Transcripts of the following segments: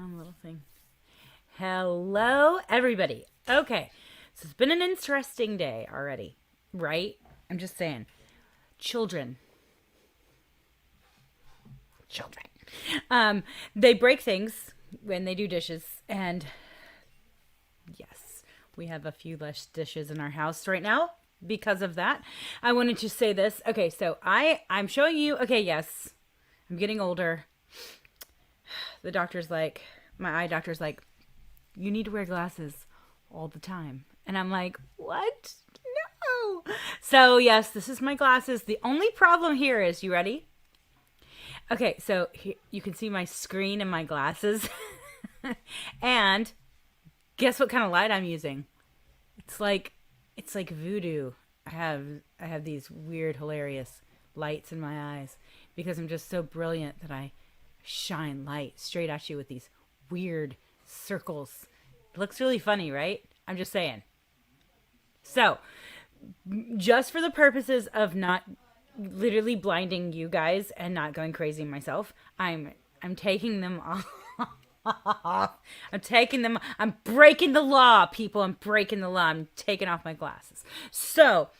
sound little thing. Hello, everybody. Okay, so it's been an interesting day already, right? I'm just saying. Children. They break things when they do dishes, and yes, we have a few less dishes in our house right now because of that. I wanted to say this. Okay, so I'm showing you. Okay, yes, I'm getting older. The doctor's like, my eye doctor's like, you need to wear glasses all the time. And I'm like, what? No. So, yes, this is my glasses. The only problem here is, you ready? Okay, so you can see my screen and my glasses. And guess what kind of light I'm using? It's like voodoo. I have these weird, hilarious lights in my eyes because I'm just so brilliant that I shine light straight at you with these weird circles. It looks really funny, right? I'm just saying. So, just for the purposes of not literally blinding you guys and not going crazy myself, I'm taking them off. I'm taking them. I'm breaking the law, people. I'm breaking the law. I'm taking off my glasses. So,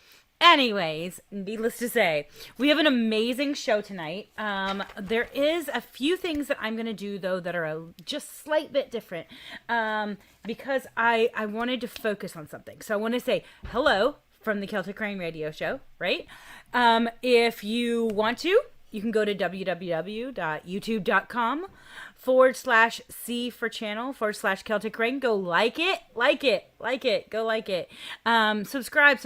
anyways, needless to say, we have an amazing show tonight. There is a few things that I'm going to do, though, that are just a slight bit different because I wanted to focus on something. So I want to say hello from the Celtic Rain Radio Show, right? If you want to, you can go to www.youtube.com/C for channel /Celtic Rain. Go like it. Go like it. Subscribe.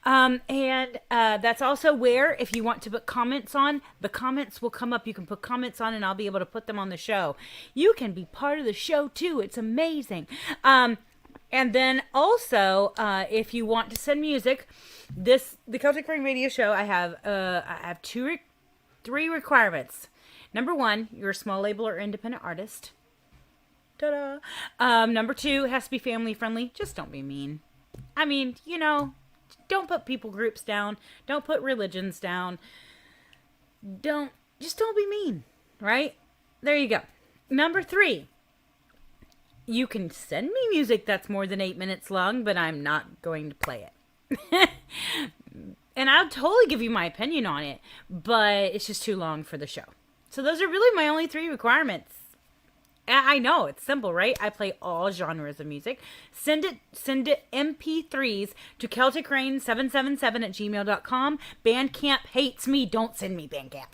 And that's also where, if you want to put comments on, the comments will come up. You can put comments on and I'll be able to put them on the show. You can be part of the show too. It's amazing. And then also, if you want to send music, the Celtic Rain Radio Show, I have three requirements. Number one, you're a small label or independent artist. Ta-da! Number two, it has to be family friendly. Just don't be mean. I mean, don't put people groups down. Don't put religions down. Don't be mean, right? There you go. Number three, you can send me music that's more than 8 minutes long, but I'm not going to play it. And I'll totally give you my opinion on it, but it's just too long for the show. So those are really my only three requirements. I know, it's simple, right? I play all genres of music. Send it MP3s to CelticRain777@gmail.com. Bandcamp hates me. Don't send me Bandcamp.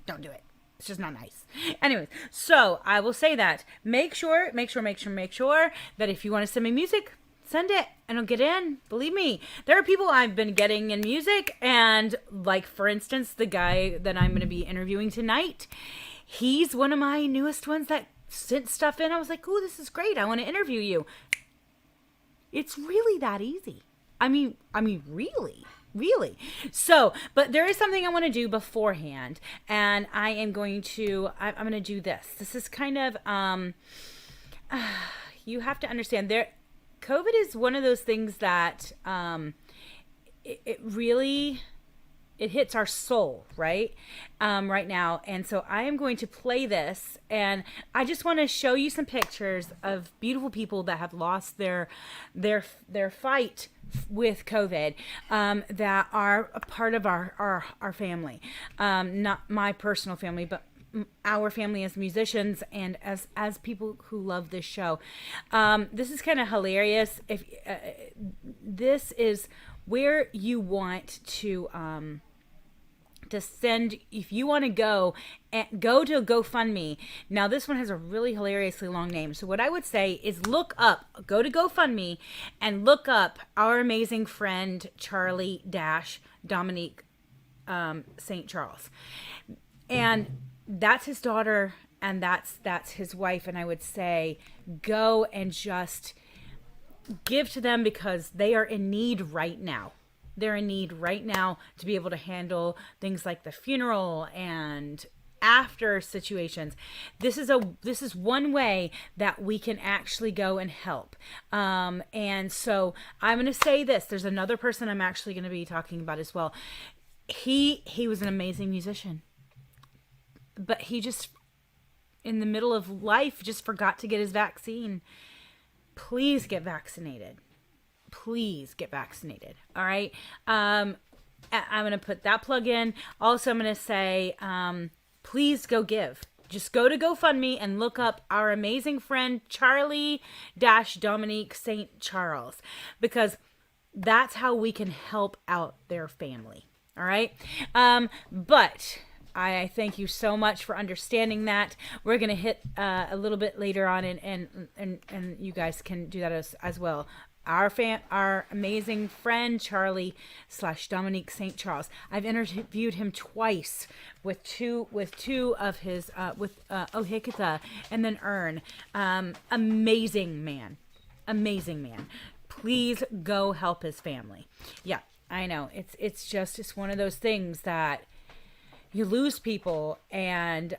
Don't do it. It's just not nice. Anyways, so I will say that. Make sure that if you want to send me music, send it and I'll get in. Believe me, there are people I've been getting in music, and like, for instance, the guy that I'm going to be interviewing tonight, he's one of my newest ones that sent stuff in. I was like, oh, this is great. I want to interview you. It's really that easy. I mean, really. So, but there is something I want to do beforehand, and I'm going to do this. This is kind of, you have to understand, COVID is one of those things that, it really, it hits our soul, right? Right now. And so I am going to play this, and I just want to show you some pictures of beautiful people that have lost their fight with COVID, that are a part of our family. Not my personal family, but our family as musicians and as people who love this show. This is kind of hilarious. If this is where you want to send, if you want to go to GoFundMe. Now this one has a really hilariously long name. So what I would say is go to GoFundMe and look up our amazing friend Charlie Dominique St. Charles. And that's his daughter, and that's his wife. And I would say go and just give to them because they are in need right now. They're in need right now to be able to handle things like the funeral and after situations. This is one way that we can actually go and help. And so I'm going to say this. There's another person I'm actually going to be talking about as well. He was an amazing musician, but he just in the middle of life just forgot to get his vaccine. Please get vaccinated. Please get vaccinated. All right. I'm going to put that plug in. Also, I'm going to say, please go give. Just go to GoFundMe and look up our amazing friend Charlie-Dominique St. Charles, because that's how we can help out their family. All right. But I thank you so much for understanding that. We're going to hit a little bit later on, and you guys can do that as well. Our amazing friend Charlie/Dominique St. Charles. I've interviewed him twice with two of his Ohikita and then Ern. Amazing man. Please go help his family. Yeah, I know. It's one of those things that you lose people, and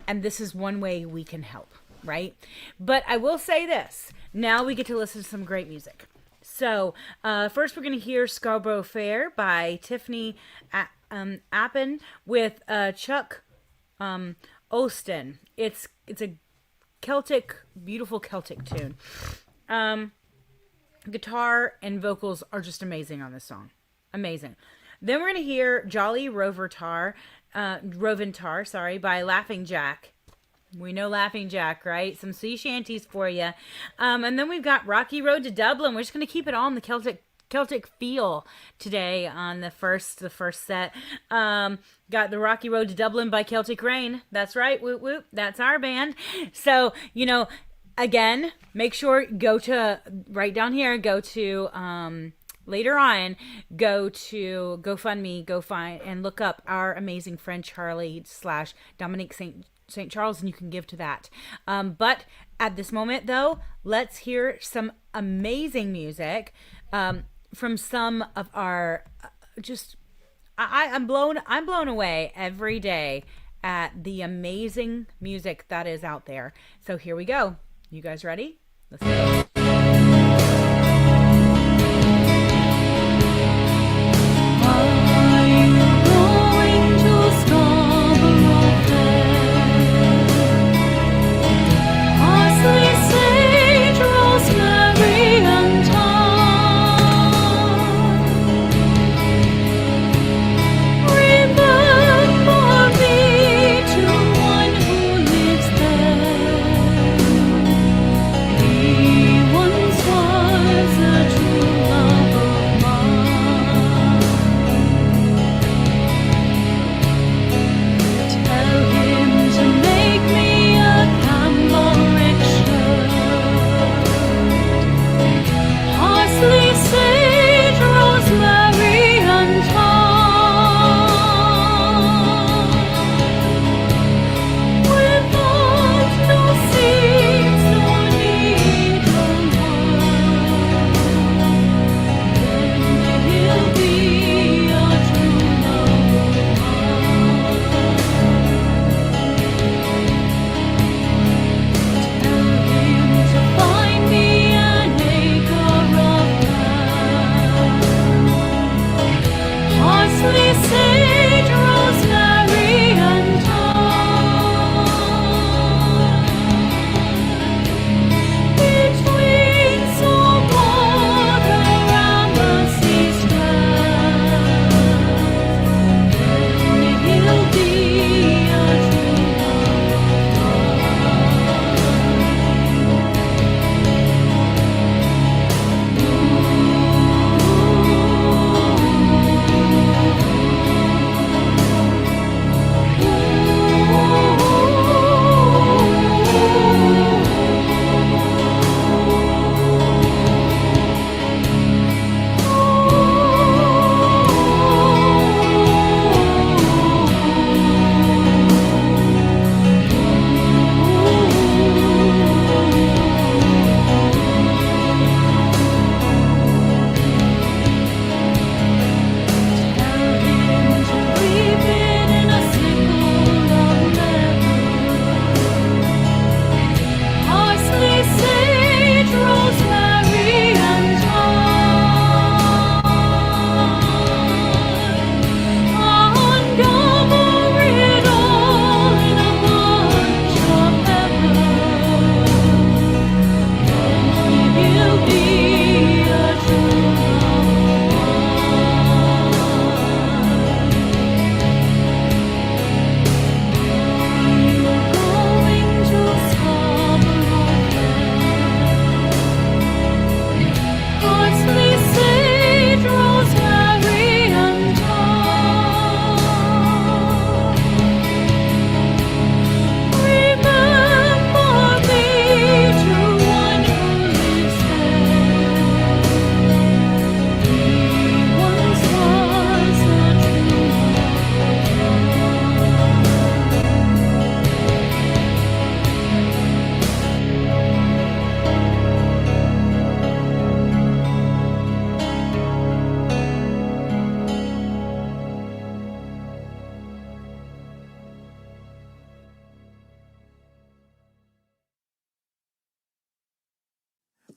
this is one way we can help, right? But I will say this. Now we get to listen to some great music. So first we're going to hear Scarborough Fair by Tiffany Appen with Chuck Olston. It's a beautiful Celtic tune. Guitar and vocals are just amazing on this song. Amazing. Then we're going to hear Jolly Roventar, by Laughing Jack. We know Laughing Jack, right? Some sea shanties for you. And then we've got Rocky Road to Dublin. We're just going to keep it on the Celtic feel today on the first set. Got the Rocky Road to Dublin by Celtic Rain. That's right. Whoop, whoop. That's our band. So, again, make sure, right down here, go to... later on, go to GoFundMe, go find and look up our amazing friend Charlie/Dominique St. Charles, and you can give to that. But at this moment, though, let's hear some amazing music from some of our I'm blown away every day at the amazing music that is out there. So here we go. You guys ready? Let's go. He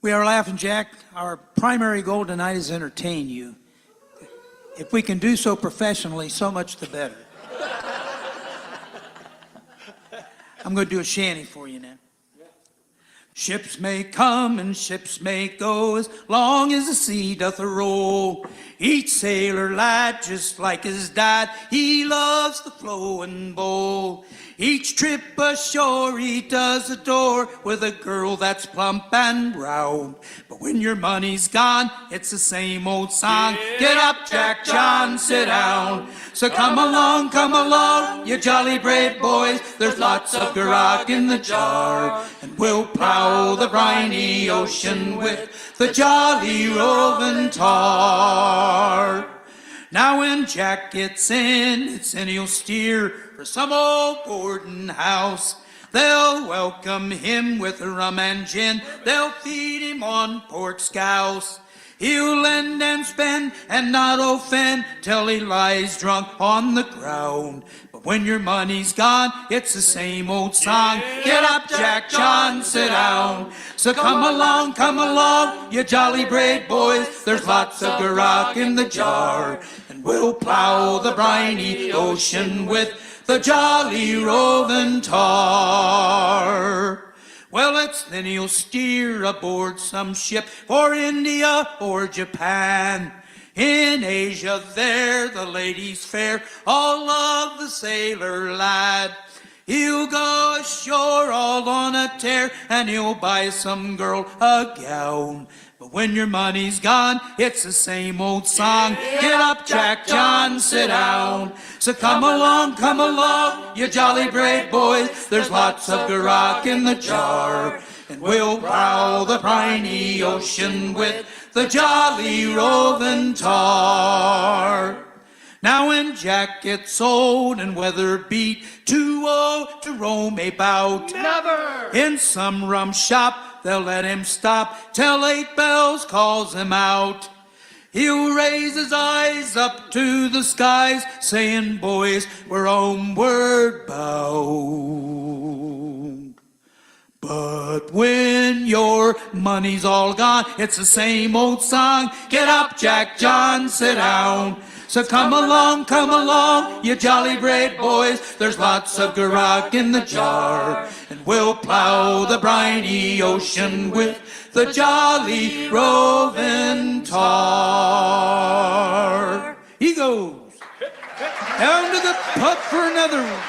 We are Laughing Jack. Our primary goal tonight is to entertain you. If we can do so professionally, so much the better. I'm going to do a shanty for you now. Ships may come and ships may go, as long as the sea doth roll. Each sailor lad, just like his dad, he loves the flowing bowl. Each trip ashore he does adore, with a girl that's plump and round. But when your money's gone, it's the same old song. Get up, Jack John, sit down. So come along, you jolly brave boys. There's lots of grog in the jar, and we'll plow the briny ocean with the jolly roving tar. Now when Jack gets in, he'll steer for some old boarding house. They'll welcome him with rum and gin. They'll feed him on pork scouse. He'll lend and spend and not offend till he lies drunk on the ground. But when your money's gone, it's the same old song. Get up, Jack John, sit down. So come along, you jolly brave boys. There's lots of grog in the jar, and we'll plow the briny ocean with the jolly roving tar. Well, then he'll steer aboard some ship for India or Japan. In Asia there the ladies fair all love the sailor lad. He'll go ashore all on a tear, and he'll buy some girl a gown. But when your money's gone, it's the same old song. Get up, Jack John, sit down. So come along, you jolly brave boys. There's lots of grog in the jar, and we'll plow the briny ocean with the jolly roving tar. Now when Jack gets old and weather beat, too old to roam about, never in some rum shop they'll let him stop till 8 bells calls him out. He'll raise his eyes up to the skies, saying, boys, we're homeward bound. But when your money's all gone, it's the same old song. Get up, Jack John, sit down. So come along, you jolly brave boys. There's lots of grog in the jar, and we'll plow the briny ocean with the jolly roving tar. He goes down to the pub for another one.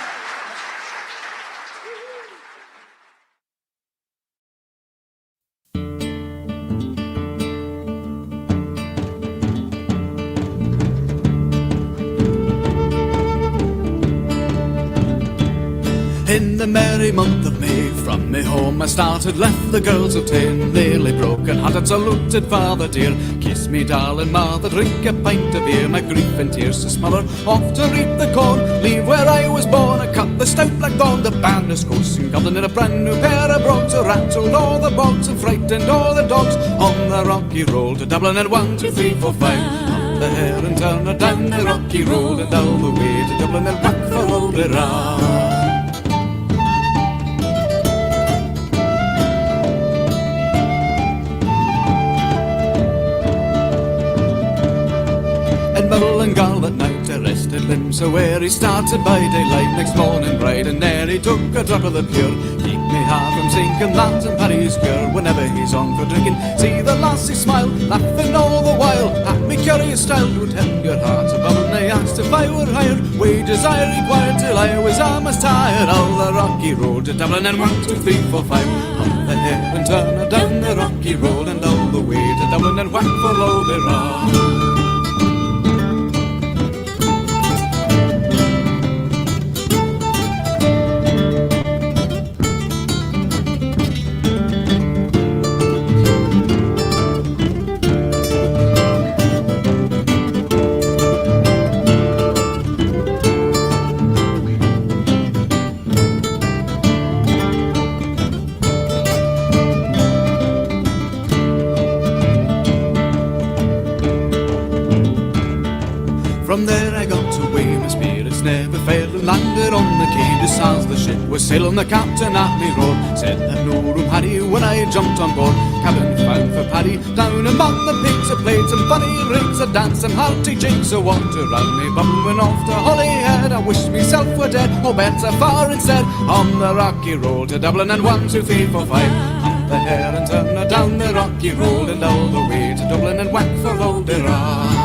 In the merry month of May, from me home I started, left the girls of 10, nearly broken hearted, saluted father dear. Kiss me darling mother, drink a pint of beer, my grief and tears to smother, off to reap the corn, leave where I was born, I cut the stout black dawn, the band is coursing goblin in a brand new pair of brogues, who rattled all the bogs and frightened all the dogs, on the rocky road to Dublin, and 1, 2, 3, 4, 5, up the hill and turn her down the rocky road, and all the way to Dublin, and back for all the round. And Mullingar that night arrested him, so where he started by daylight, next morning bright and there he took a drop of the pure. Keep me heart from sinking, lads and Paddy's cure, whenever he's on for drinking. See the lassie smile, laughing all the while, at me curious style, would tend your heart above. And they asked if I were hired, wages I required, till I was almost tired. All the rocky road to Dublin, and 1, 2, 3, 4, 5, up the hill and turn her down the rocky road, and all the way to Dublin, and whack for all the round. Cadis as the ship was sailing, the captain at me roared, said that no room had he when I jumped on board. Cabin found for Paddy, down among the pigs I played some funny rigs, a dance and hearty jigs, so water round me bubbling off to Holyhead. I wished myself were dead, or better far instead, on the rocky road to Dublin, and 1, 2, 3, 4, 5. Up the hair and turn her down the rocky road, and all the way to Dublin and whack for Oldera.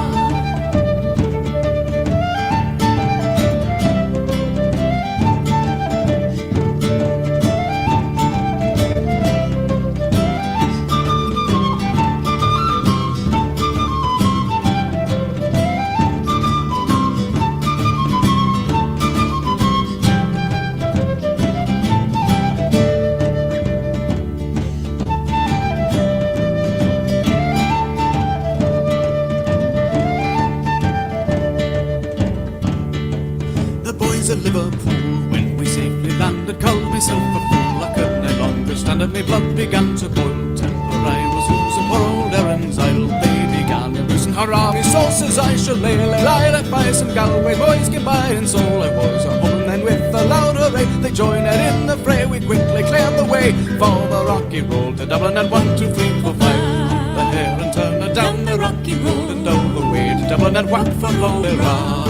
At Liverpool, when we safely landed, called myself a fool. I could no longer stand it, my blood began to boil. Temper I was losing, poor old Erin's Isle. They began to loosen, hurrah, me sauces I shall lay. I left by some Galway boys came by, and so I was a home. Then with a loud hooray, they joined in the fray. We quickly cleared the way for the rocky road to Dublin, and 1, 2, 3, 4, 5. The hair and turn her down the rocky road, and all the way to Dublin, and whack for Oldera.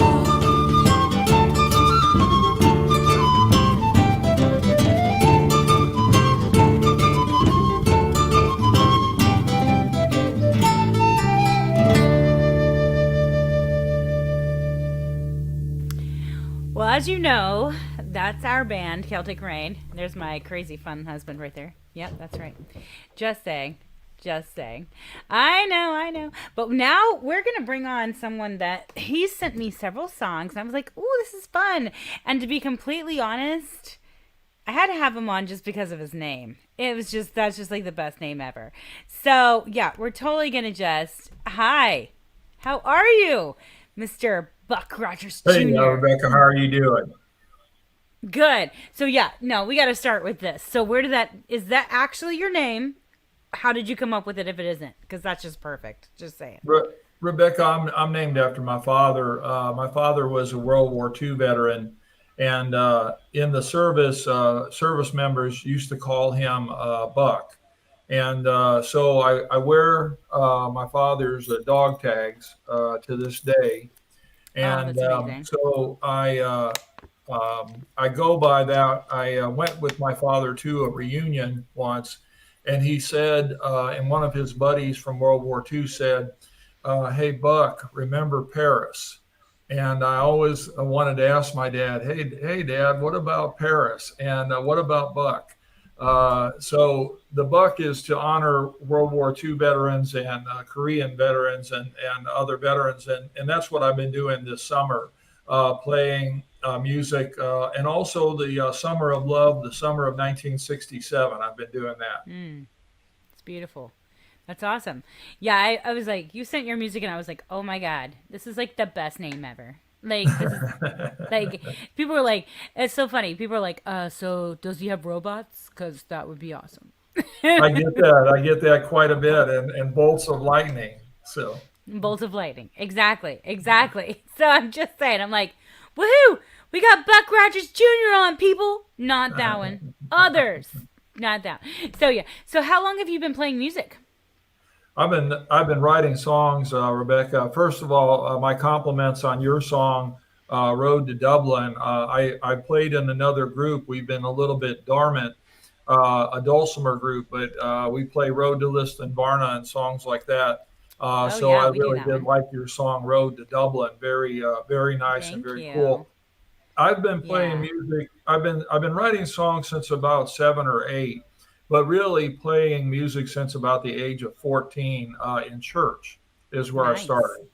Well, as you know, that's our band, Celtic Rain. There's my crazy fun husband right there. Yep, that's right. Just saying. Just saying. I know. But now we're going to bring on someone that he sent me several songs. And I was like, ooh, this is fun. And to be completely honest, I had to have him on just because of his name. That's just like the best name ever. So, yeah, we're totally going to hi, how are you, Mr. Buck Rogers Jr.? Hey, Rebecca, how are you doing? Good. So, yeah, no, we got to start with this. So, is that actually your name? How did you come up with it if it isn't? Because that's just perfect. Just saying. Rebecca, I'm named after my father. My father was a World War II veteran, and in the service members used to call him Buck. And so I wear my father's dog tags to this day. And so I go by that. I went with my father to a reunion once, and he said, and one of his buddies from World War II said, hey, Buck, remember Paris? And I always wanted to ask my dad, hey, Dad, what about Paris? And what about Buck? So the Buck is to honor World War II veterans and Korean veterans and other veterans. And that's what I've been doing this summer, playing music, and also the Summer of Love, the summer of 1967. I've been doing that. It's beautiful. That's awesome. Yeah, I was like, you sent your music and I was like, oh my God, this is like the best name ever. Like, this is, like, people are like, it's so funny. People are like, so does he have robots? Because that would be awesome. I get that quite a bit, and bolts of lightning. So bolts of lightning. Exactly. So I'm just saying, I'm like, woohoo! We got Buck Rogers Jr. on, people. Not that one. Others. Not that. So yeah. So how long have you been playing music? I've been writing songs, Rebecca. First of all, my compliments on your song, Road to Dublin. I played in another group. We've been a little bit dormant, a dulcimer group, but we play Road to Liston Varna and songs like that. So I really did like your song, Road to Dublin. Very, very nice and very cool. I've been playing music. I've been writing songs since about 7 or 8. But really playing music since about the age of 14 in church is where I started.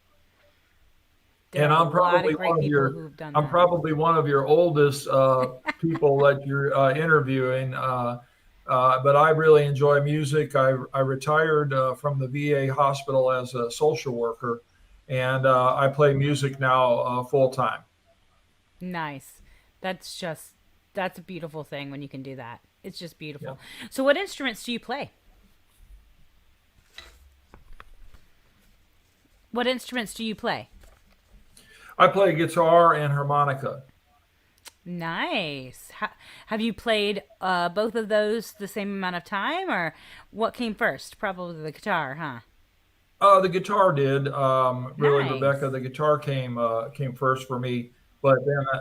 And I'm probably one of your oldest people that you're interviewing. But I really enjoy music. I retired from the VA hospital as a social worker, and I play music now full time. Nice. That's a beautiful thing when you can do that. It's just beautiful. Yeah. So what instruments do you play? I play guitar and harmonica. Nice. Have you played both of those the same amount of time, or what came first? Probably the guitar, huh? The guitar did. Really, Nice. Rebecca, the guitar came first for me, but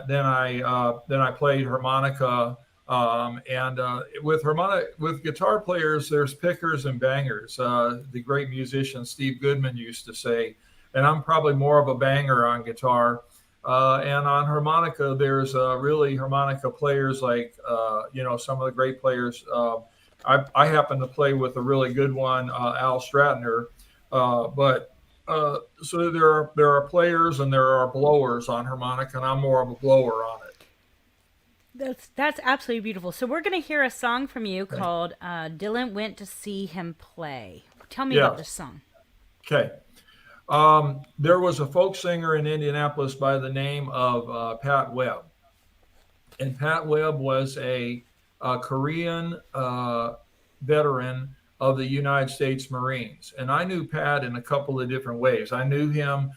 then I played harmonica. And with guitar players, there's pickers and bangers. The great musician Steve Goodman used to say, and I'm probably more of a banger on guitar. And on harmonica, there's really harmonica players like some of the great players. I happen to play with a really good one, Al Stratner. But so there are players and there are blowers on harmonica, and I'm more of a blower on it. That's absolutely beautiful. So we're gonna hear a song from you Okay. called "Dylan Went to See Him Play." Tell me about Yes. this song. Okay. There was a folk singer in Indianapolis by the name of Pat Webb, and Pat Webb was a Korean veteran of the United States Marines, and I knew Pat in a couple of different ways. I knew him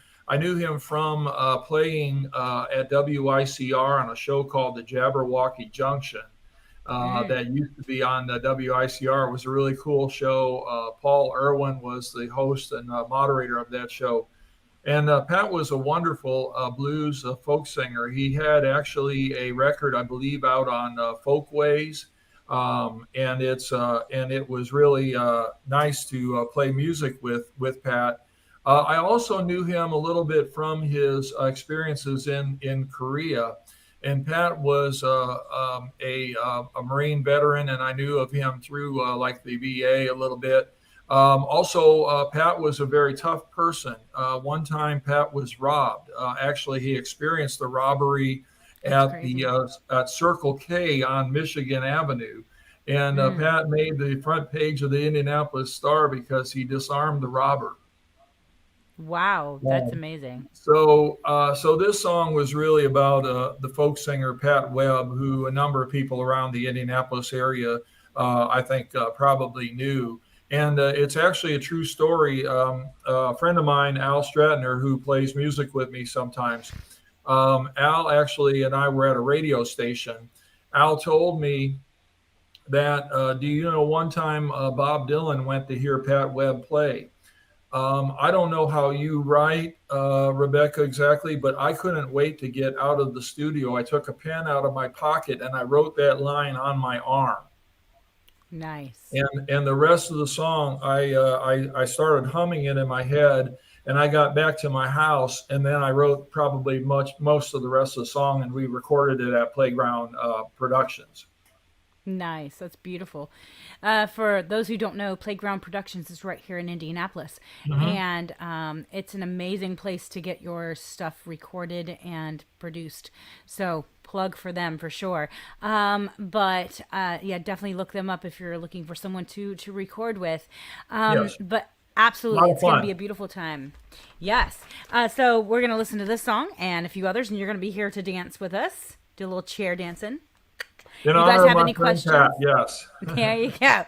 from playing at WICR on a show called the Jabberwocky Junction. Mm. That used to be on the WICR. It was a really cool show. Paul Irwin was the host and moderator of that show. And Pat was a wonderful blues folk singer. He had actually a record, I believe, out on Folkways, and it was really nice to play music with Pat. I also knew him a little bit from his experiences in Korea. And Pat was a Marine veteran, and I knew of him through like the VA a little bit. Also, Pat was a very tough person. One time, Pat was robbed. Actually, he experienced the robbery That's at the crazy. at Circle K on Michigan Avenue, and Mm. Pat made the front page of the Indianapolis Star because he disarmed the robber. Wow, that's amazing. So this song was really about the folk singer Pat Webb, who a number of people around the Indianapolis area, I think, probably knew. And it's actually a true story. A friend of mine, Al Stratner, who plays music with me sometimes, Al actually and I were at a radio station. Al told me that, do you know, one time Bob Dylan went to hear Pat Webb play. I don't know how you write, Rebecca, exactly, but I couldn't wait to get out of the studio. I took a pen out of my pocket and I wrote that line on my arm. Nice. And the rest of the song, I started humming it in my head, and I got back to my house, and then I wrote probably most of the rest of the song, and we recorded it at Playground Productions. Nice. That's beautiful. For those who don't know, Playground Productions is right here in Indianapolis. Hmm. And it's an amazing place to get your stuff recorded and produced. So, plug for them for sure. But yeah, definitely look them up if you're looking for someone to record with. Yes, But a absolutely, lot of it's going to be fun. a beautiful time. Yes. So, we're going to listen to this song and a few others, and you're going to be here to dance with us. Do a little chair dancing. In You guys honor of have my any friend Pat, questions? yes. There you go.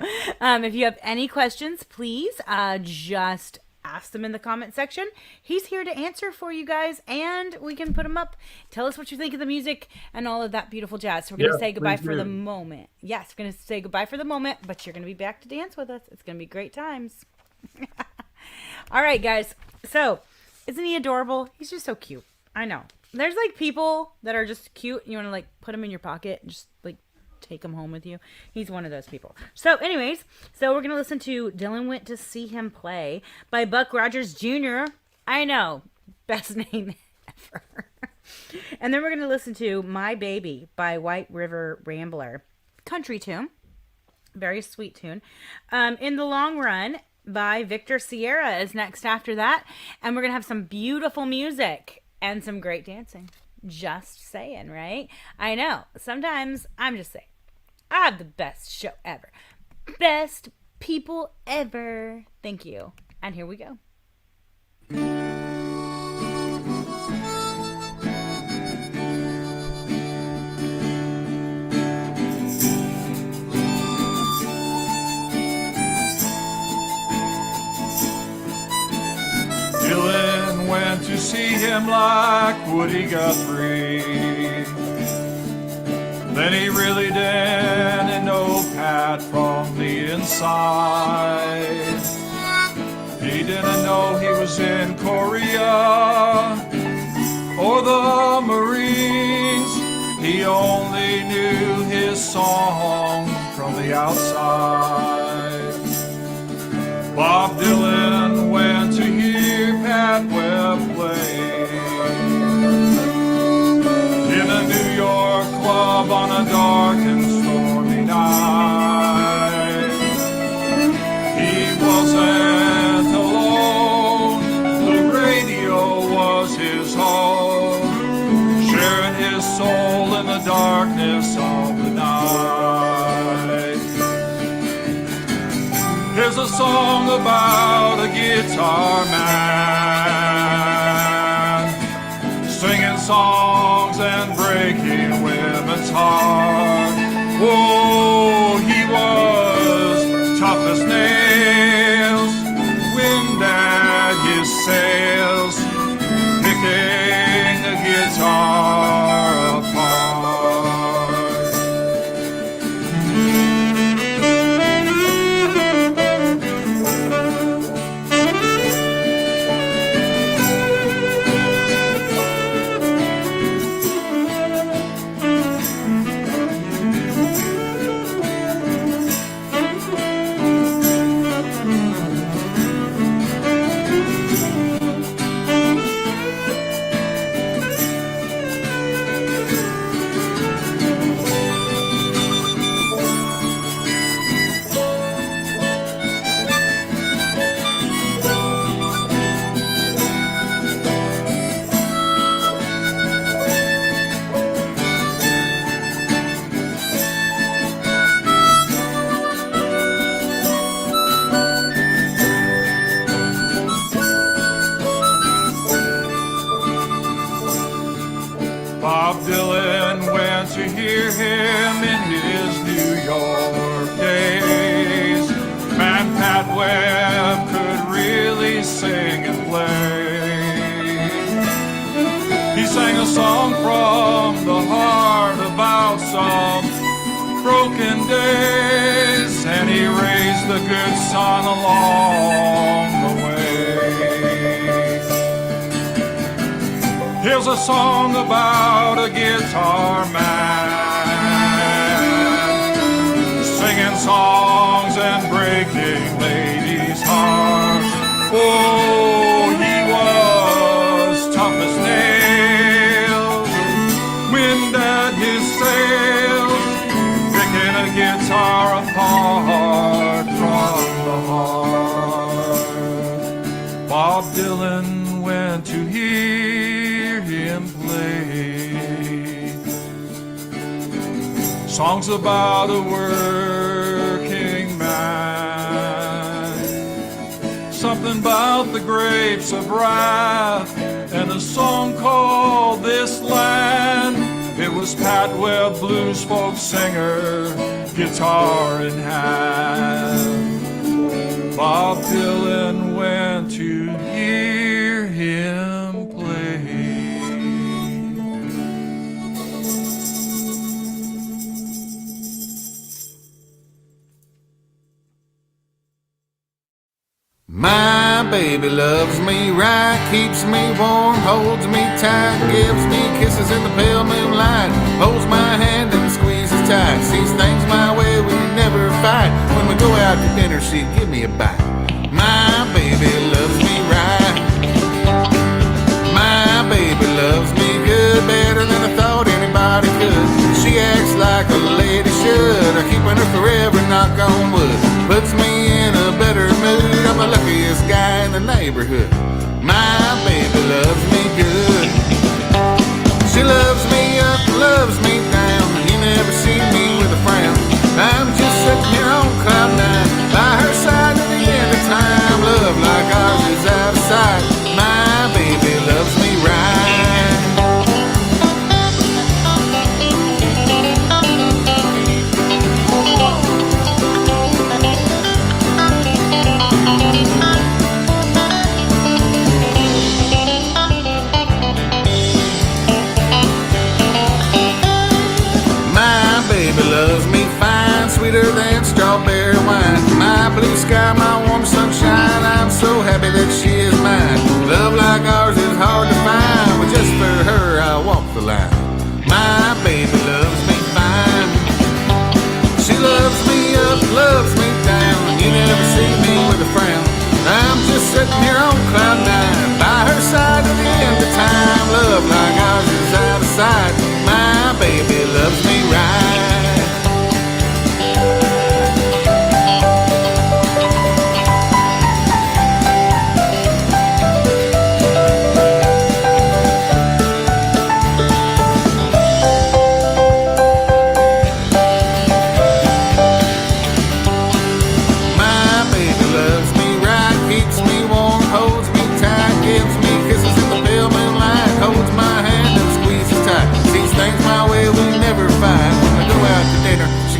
If you have any questions, please just ask them in the comment section. He's here to answer for you guys, and we can put them up. Tell us what you think of the music and all of that beautiful jazz. So we're going to Yes, say goodbye please for the do. moment. Yes, we're going to say goodbye for the moment, but you're going to be back to dance with us. It's going to be great times. All right, guys. So, isn't he adorable? He's just so cute. I know. There's like people that are just cute. You want to like put them in your pocket and just like take him home with you. He's one of those people. So, anyways, so we're going to listen to Dylan Went to See Him Play by Buck Rogers Jr. I know. Best name ever. And then we're going to listen to My Baby by White River Rambler. Country tune. Very sweet tune. In the Long Run by Victor Sierra is next after that. And we're going to have some beautiful music and some great dancing. Just saying, right? I know. Sometimes I'm just saying. I have the best show ever. Best people ever. Thank you. And here we go. Dylan went to see him like Woody Guthrie. Then he really didn't know Pat from the inside. He didn't know he was in Korea or the Marines. He only knew his song from the outside. Bob Dylan went to hear Pat Webb play in a New York club on a dark and stormy night. He wasn't alone, the radio was his home, sharing his soul in the darkness of the night. Here's a song about a guitar man, singing songs and breaking women's heart. Whoa, he was tough as nails, wind at his sails, picking a guitar apart. Bob Dylan went to hear him in his New York days. Man, Pat Webb could really sing and play. He sang a song from the heart about some broken days, and he raised the good son along the way. Here's a song about a guitar man, singing songs and breaking ladies' hearts. Oh, he was tough as nails, wind at his sails, picking a guitar apart from the heart. Bob Dylan went to hear him play songs about a working man, something about the grapes of wrath, and a song called This Land. It was Pat Webb, blues folk singer, guitar in hand. Bob Dylan went to hear him play. My baby loves me right, keeps me warm, holds me tight, gives me kisses in the pale moonlight, holds my hand and squeezes tight, sees things my way, we never fight. When we go out to dinner, she'd give me a bite. My baby loves me right. My baby loves me good, better than I thought anybody could. She acts like a lady should, I'm keeping her forever, knock on wood. Puts me in a better mood, I'm the luckiest guy in the neighborhood. My baby loves me good. She loves me up, loves me down, you never see me with a frown. I'm just sitting here on cloud nine, by her side at the end of time. Love like ours is out of sight. My baby loves me right. My sky, my warm sunshine. I'm so happy that she is mine. Love like ours is hard to find, but just for her I'll walk the line. My baby loves me fine. She loves me up, loves me down. You never see me with a frown. I'm just sitting here on cloud nine, by her side at the end of time. Love like ours is out of sight. My baby loves me right.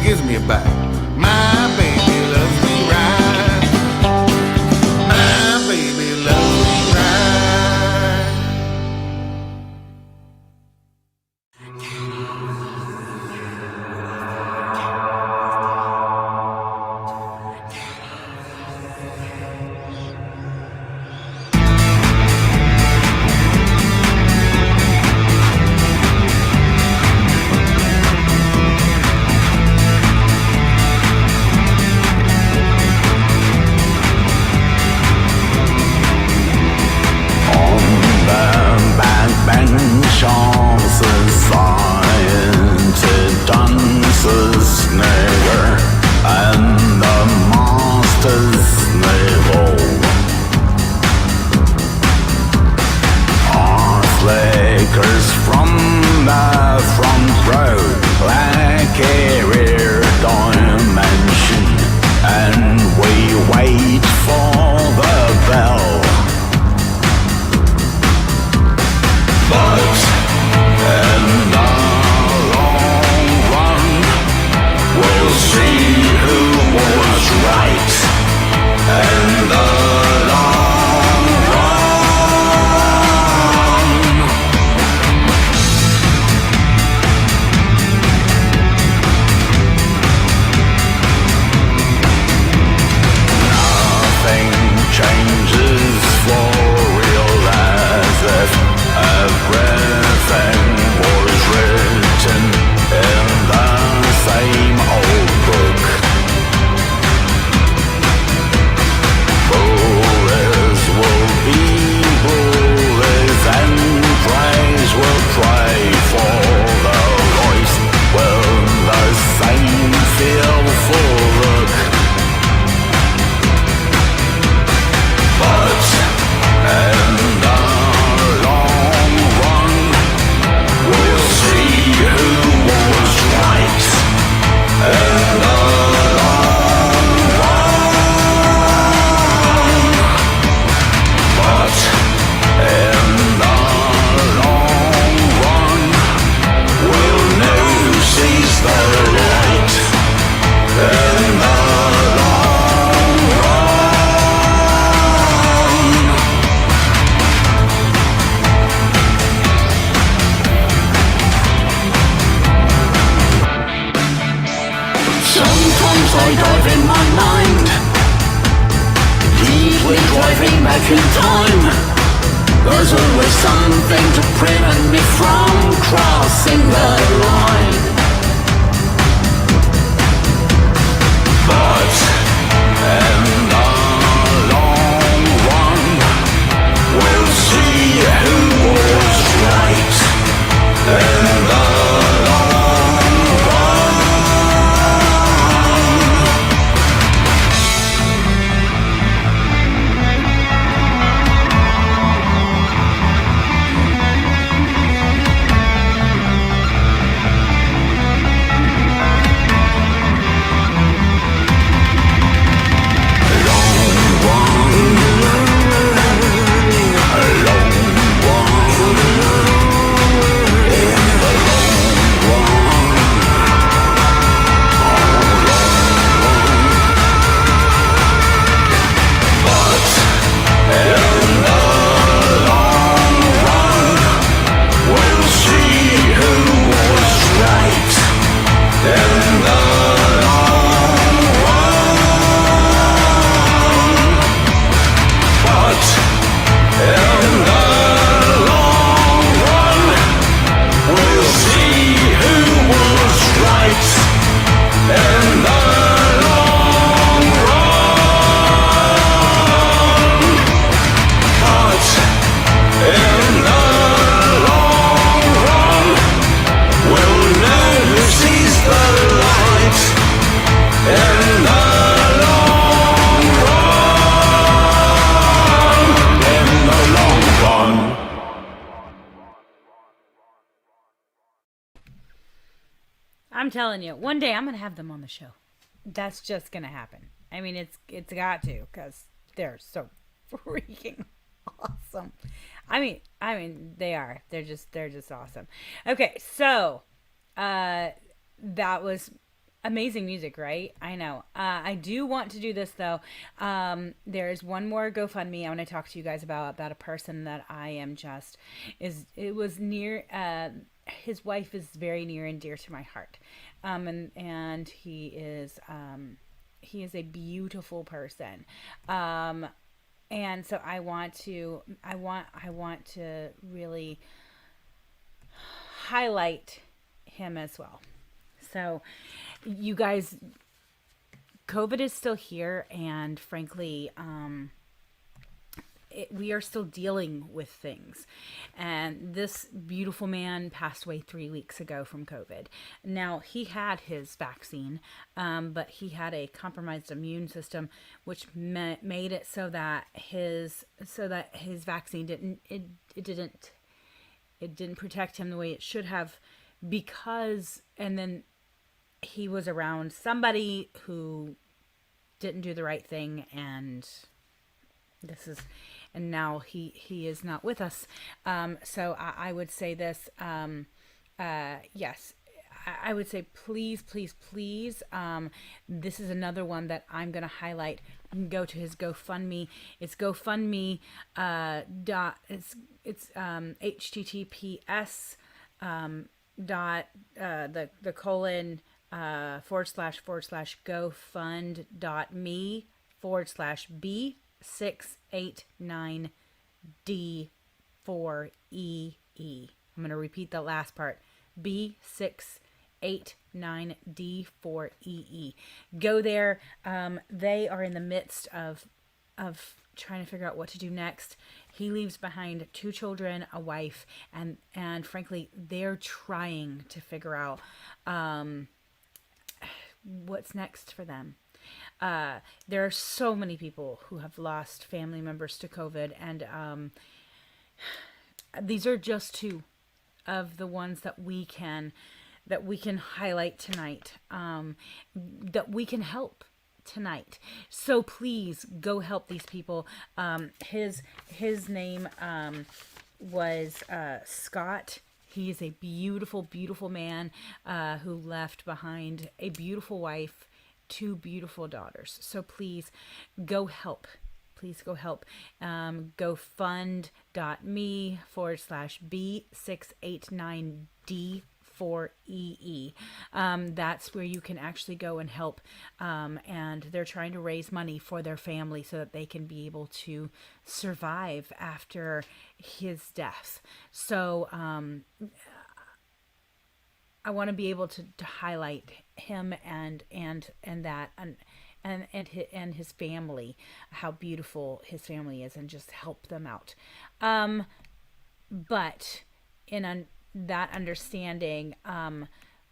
Gives me a bite. My baby loves me right. My baby loves me right. telling you, one day I'm gonna have them on the show. That's just gonna happen. I mean, it's got to, because they're so freaking awesome. I mean, they are. They're just awesome. Okay, so that was amazing music, right? I know. I do want to do this though. There's one more GoFundMe I want to talk to you guys about a person that I am just it was near. His wife is very near and dear to my heart, and he is a beautiful person. And so I want to really highlight him as well. So you guys, COVID is still here, and frankly, we are still dealing with things. And this beautiful man passed away 3 weeks ago from COVID. Now, he had his vaccine, but he had a compromised immune system, which made it so that his vaccine didn't protect him the way it should have, because, and then he was around somebody who didn't do the right thing, and now he is not with us. So I would say this, yes, I would say please, please, please. This is another one that I'm going to highlight. You can go to his GoFundMe. It's GoFundMe, it's HTTPS, dot, the colon, //b689D4EE. I'm going to repeat the last part. B689D4EE. Go there. They are in the midst of trying to figure out what to do next. He leaves behind 2 children, a wife, and frankly, they're trying to figure out what's next for them. There are so many people who have lost family members to COVID, and these are just 2 of the ones that we can highlight tonight, that we can help tonight. So please go help these people. His name was Scott. He is a beautiful, beautiful man who left behind a beautiful wife, 2 beautiful daughters. So please go help. Please go help. GoFund.me/B689D4EE. That's where you can actually go and help. And they're trying to raise money for their family so that they can be able to survive after his death. So I want to be able to highlight him and his family, how beautiful his family is, and just help them out. But in that understanding,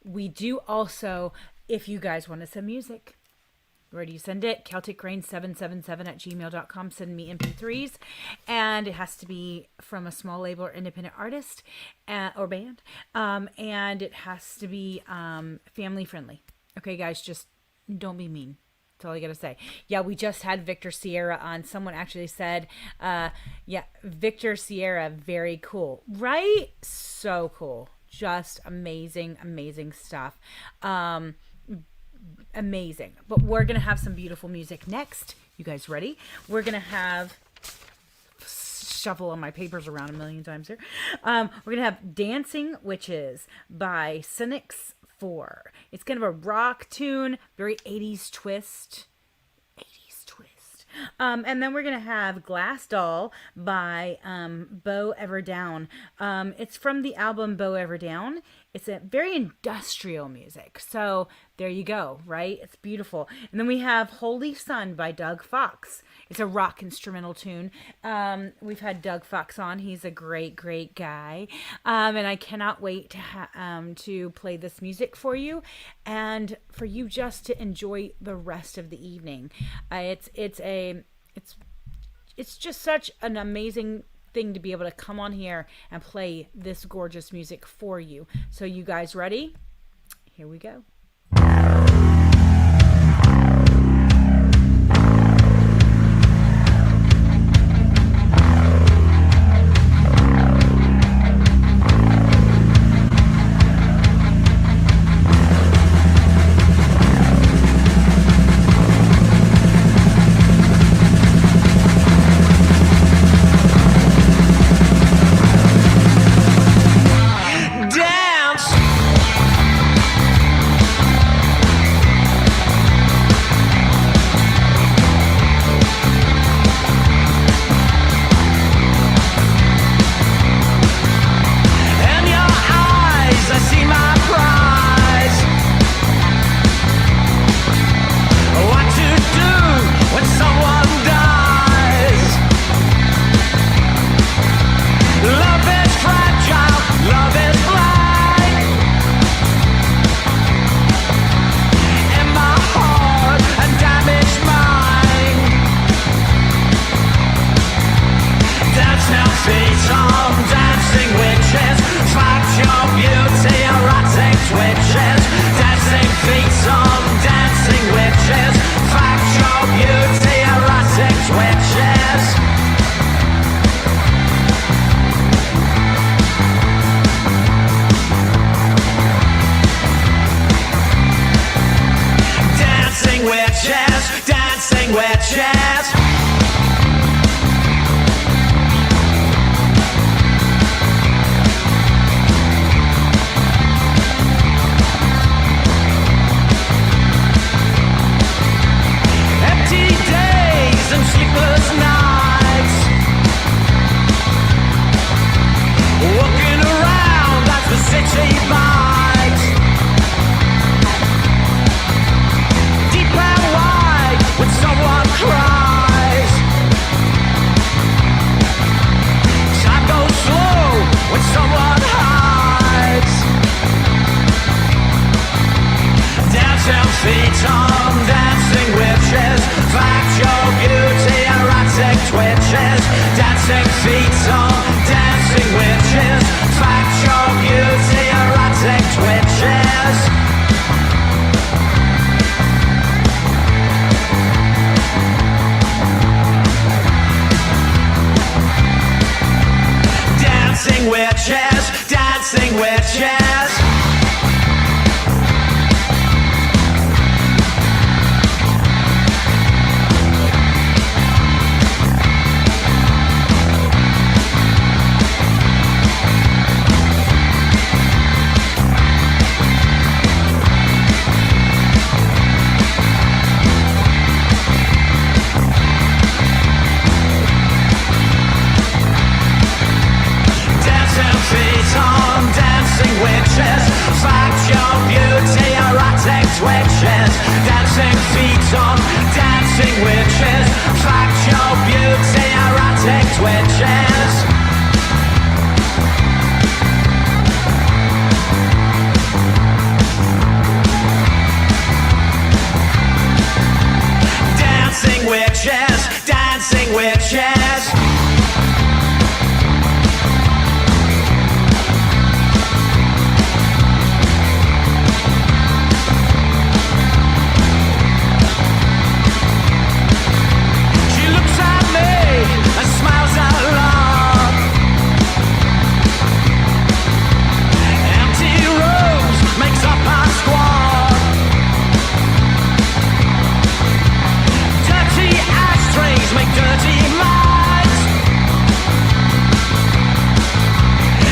we do also, if you guys want to send music, where do you send it? CelticRain777@gmail.com. Send me MP3s, and it has to be from a small label or independent artist or band, and it has to be family friendly. Okay, guys, just don't be mean. That's all I gotta say. Yeah, we just had Victor Sierra on. Someone actually said, yeah, Victor Sierra, very cool. Right? So cool. Just amazing, amazing stuff. Amazing. But we're going to have some beautiful music next. You guys ready? We're going to have... shuffle on my papers around a million times here. We're going to have Dancing Witches by Cynics 4. It's kind of a rock tune, very 80s twist. And then we're going to have Glass Doll by Bo Everdown. It's from the album Bo Everdown. It's a very industrial music. So there you go, right? It's beautiful. And then we have Holy Sun by Doug Fox. It's a rock instrumental tune. We've had Doug Fox on. He's a great, great guy. And I cannot wait to play this music for you and for you just to enjoy the rest of the evening. It's just such an amazing thing to be able to come on here and play this gorgeous music for you. So you guys ready? Here we go. Dancing witches. Empty days and sleepless nights, walking around as the city bites. Deep and wide when someone cries. Time goes slow when someone hides. Dancing feet on dancing witches, fact your beauty, erratic twitches. Dancing feet on dancing witches, fact your beauty, erratic twitches. Dancing witches, dancing witches. Dancing feet on dancing witches, fact your beauty, erratic twitches. Dancing feet on dancing witches, fact your beauty, erratic twitches. Dancing witches, dancing witches. She looks at me and smiles out loud. Empty rooms makes up our squad. Dirty ashtrays make dirty minds.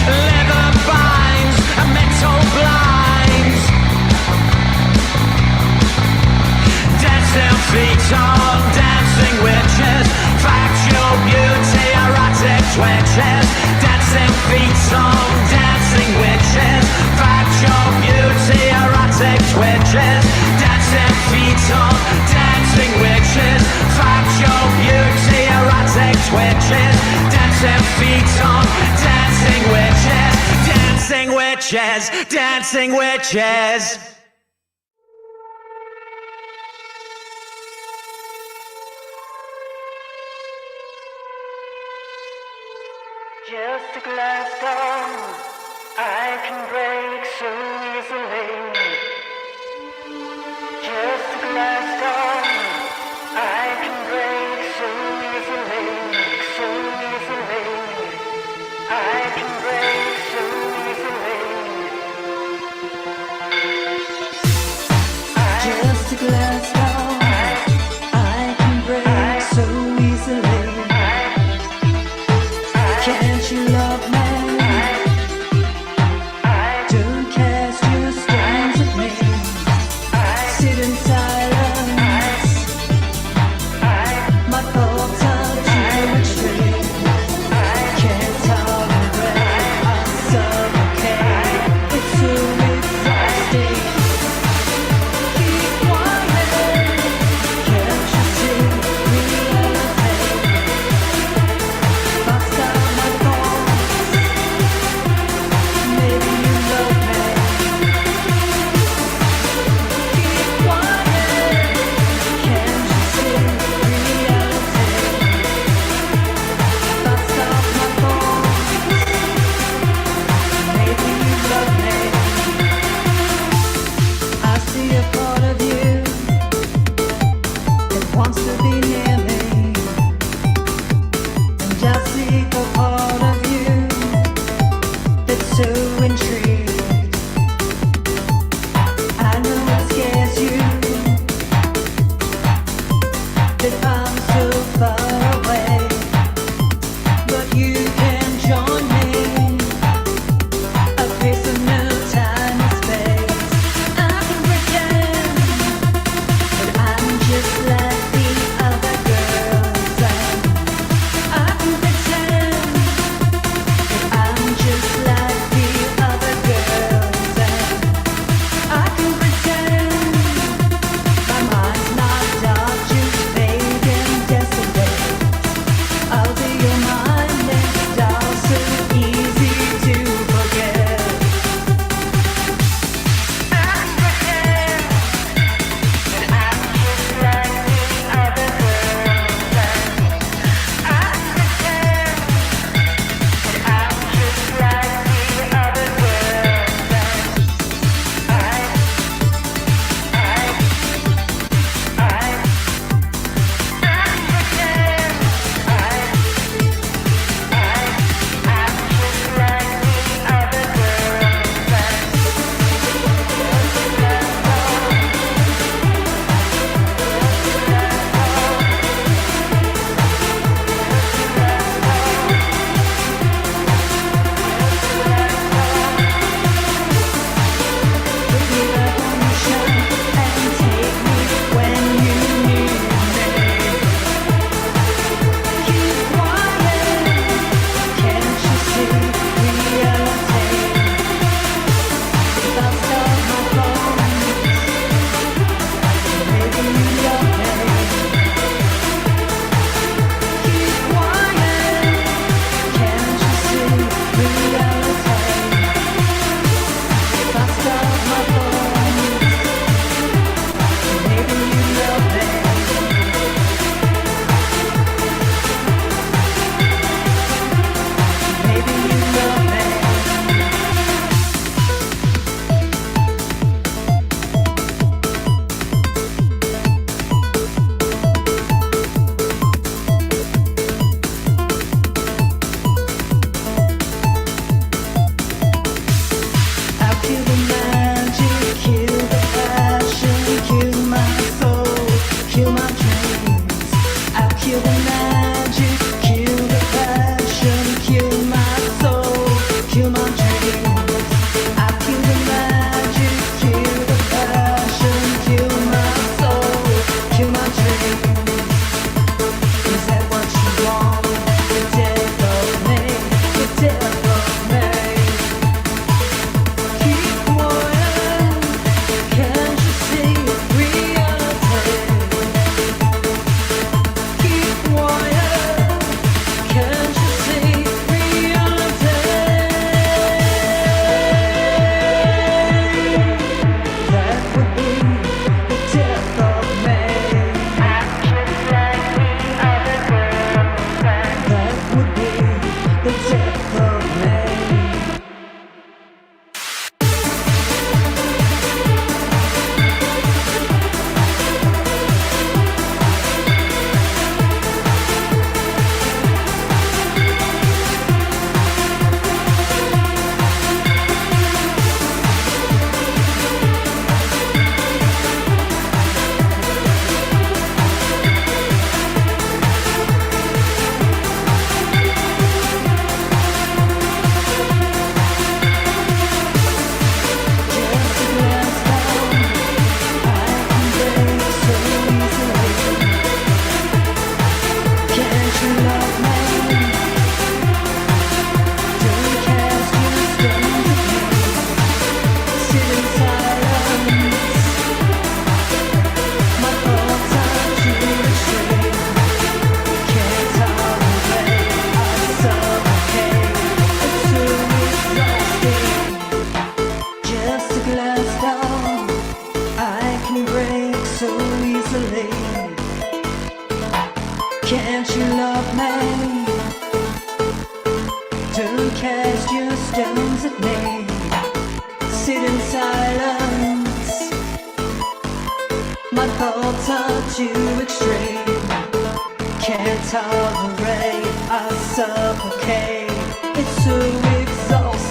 Leather binds and metal blinds. Dancing feet on dancing witches, fact your beauty, erratic twitches. Dancing feet on dancing witches, fact your beauty, erratic twitches. Dancing feet on dancing witches, fact your beauty, erratic twitches. Dancing feet on dancing witches, dancing witches, dancing witches. Just a glass door I can break so easily. to be near me, and I see a part of you that's so intrigued. I know it scares you that I'm so far away, but you can join me. A piece of no time and space. I can pretend that I'm just like the other girls, and I can pretend that I'm just like the other girls, and I can pretend my mind's not dark, just vague and desolate. I'll be your mindless doll, so easy to forget. I can pretend that I'm just like the other girls, and I can pretend that I'm just like the other girls, Can't you love me? Don't cast your stones at me. Sit in silence. My thoughts are too extreme. tolerate, I suffocate. It's so exhausting.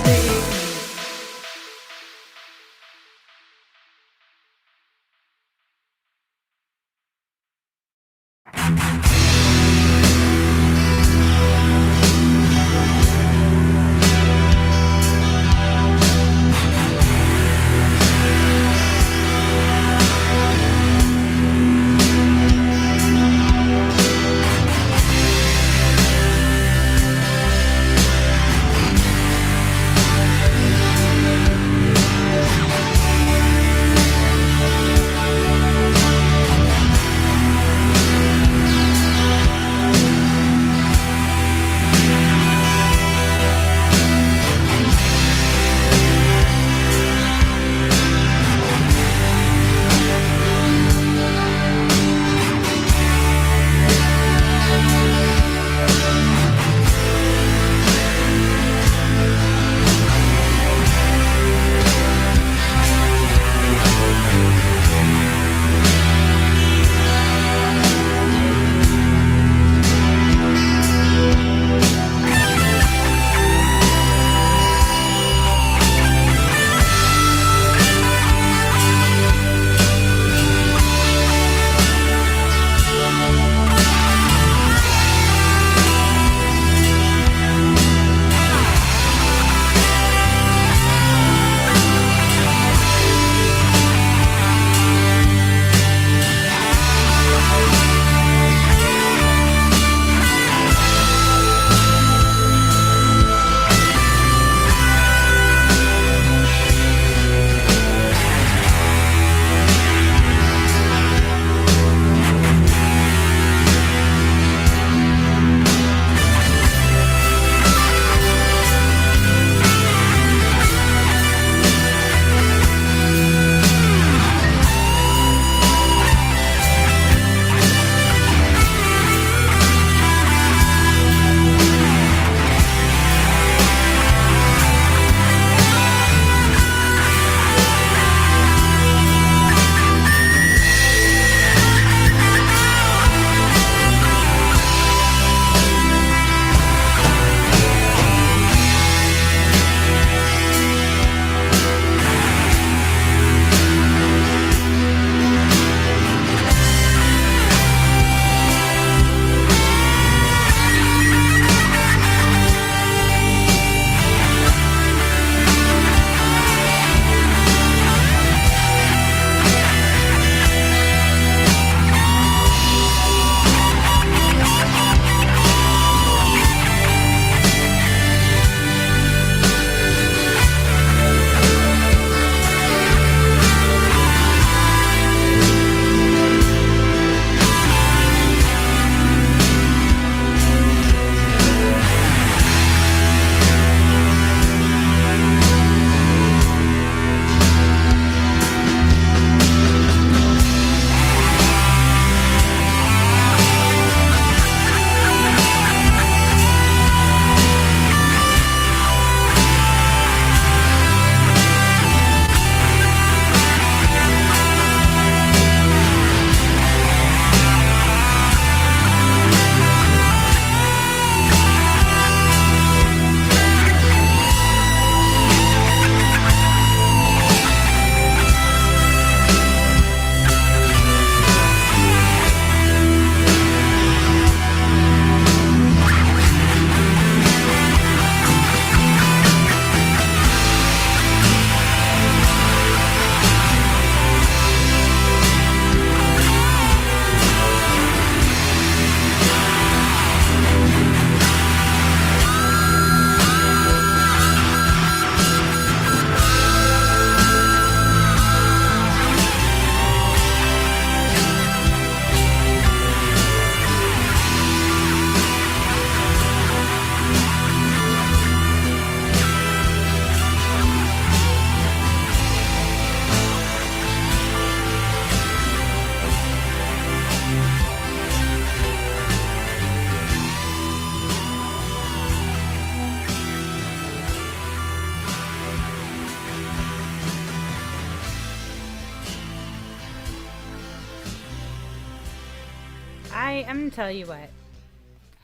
I'm gonna tell you what.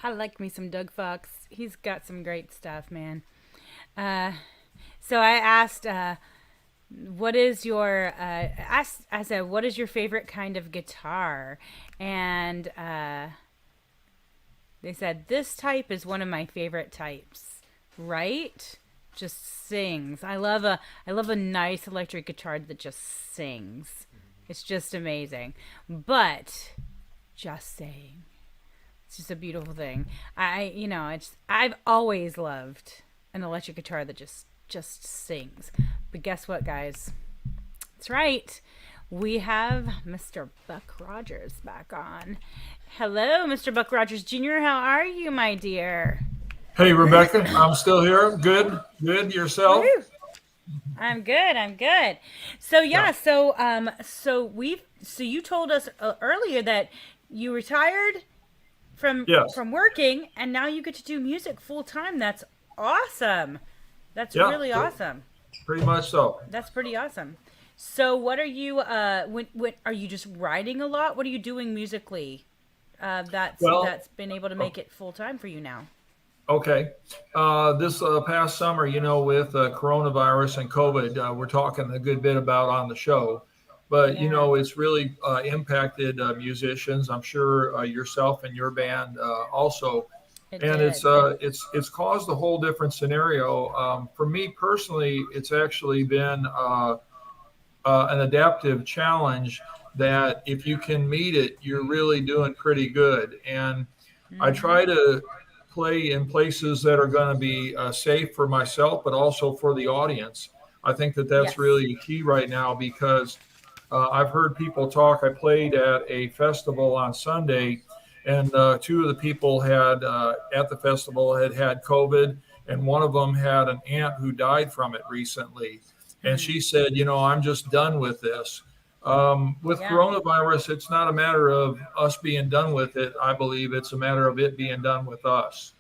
I like me some Doug Fox. He's got some great stuff, man. Uh, so I asked, what is your I said, what is your favorite kind of guitar? And they said this type is one of my favorite types. Right? Just sings. I love a nice electric guitar that just sings. It's just amazing. But just saying, it's just a beautiful thing. I've always loved an electric guitar that just sings. But guess what, guys? That's right. We have Mr. Buck Rogers back on. Hello, Mr. Buck Rogers Jr. How are you, my dear? Hey, Rebecca, I'm still here. Good, good. Yourself? Woo. I'm good. I'm good. So so you told us earlier that you retired from Yes. from working, and now you get to do music full time. That's awesome. That's Yeah, really awesome. pretty much so. That's pretty awesome. So what are you when are you just writing a lot? What are you doing musically? Well, That's been able to make it full time for you now. Okay. This past summer, with coronavirus and COVID, we're talking a good bit about on the show. But, Yeah. it's really impacted musicians. I'm sure yourself and your band also. It And did. it's caused a whole different scenario. For me personally, it's actually been an adaptive challenge that if you can meet it, you're really doing pretty good. And I try to play in places that are going to be safe for myself, but also for the audience. I think that that's Yes. really key right now because I've heard people talk. I played at a festival on Sunday, and two of the people had at the festival had COVID, and one of them had an aunt who died from it recently. And she said, I'm just done with this. With Yeah. coronavirus, it's not a matter of us being done with it. I believe it's a matter of it being done with us.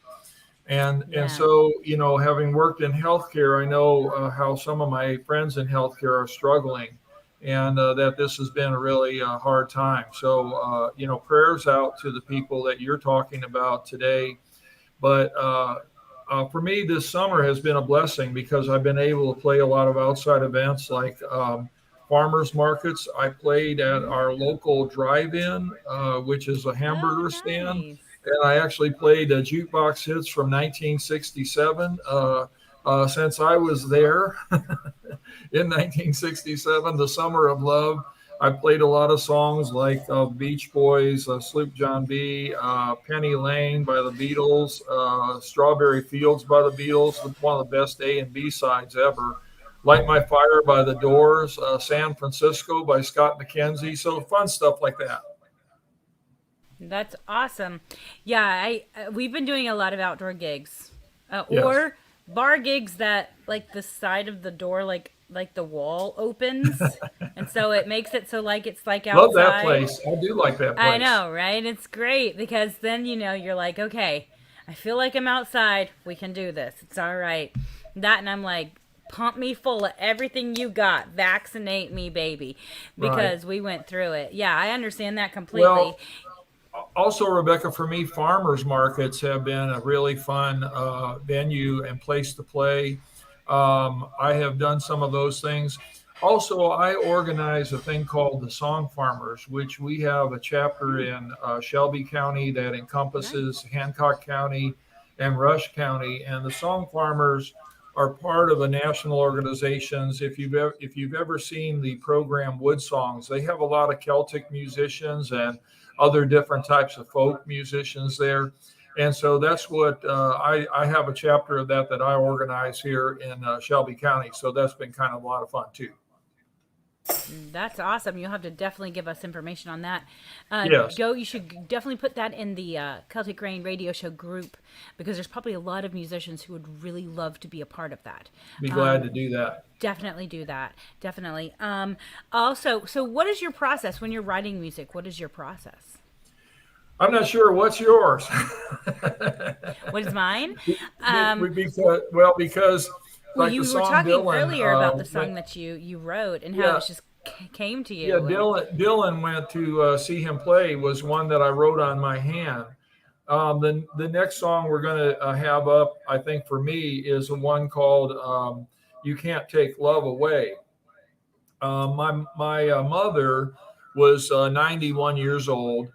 And Yeah. so, having worked in healthcare, I know how some of my friends in healthcare are struggling, and that this has been a really hard time. So, prayers out to the people that you're talking about today. But for me, this summer has been a blessing because I've been able to play a lot of outside events like farmers markets. I played at our local drive-in, which is a Oh, hamburger stand, nice. and I actually played jukebox hits from 1967. Since I was there in 1967, the Summer of Love, I played a lot of songs like Beach Boys, Sloop John B., Penny Lane by the Beatles, Strawberry Fields by the Beatles, one of the best A and B sides ever. Light My Fire by the Doors, San Francisco by Scott McKenzie. So fun stuff like that. That's awesome. Yeah, I we've been doing a lot of outdoor gigs, Yes. or bar gigs that like the side of the door, like the wall opens, and so it makes it so like it's like Love that outside. place. I do like that I place. know, right? It's great because then you're like, okay, I feel like I'm outside. We can do this. It's all right. That and I'm like, pump me full of everything you got. Vaccinate me, baby, Right. because we went through it. Yeah, I understand that completely. Well, also, Rebecca, for me, farmers markets have been a really fun venue and place to play. I have done some of those things. Also, I organize a thing called the Song Farmers, which we have a chapter in Shelby County that encompasses Nice. Hancock County and Rush County. And the Song Farmers are part of a national organizations. If you've ever seen the program Wood Songs, they have a lot of Celtic musicians and other different types of folk musicians there. And so that's what I have a chapter of that I organize here in Shelby County. So that's been kind of a lot of fun too. That's awesome. You'll have to definitely give us information on that. Yes, You should definitely put that in the Celtic Rain radio show group because there's probably a lot of musicians who would really love to be a part of that. be glad to do that. Definitely do that. Definitely. Also, so what is your process when you're writing music? What is your process? I'm not sure what's yours. What is mine? Um, because well, like you the were song talking Dylan, earlier about the song that you wrote and how yeah, it just came to yeah, you. And Dylan went to see him play was one that I wrote on my hand. The next song we're going to have up, I think for me, is one called "You Can't Take Love Away." My mother was 91 years old.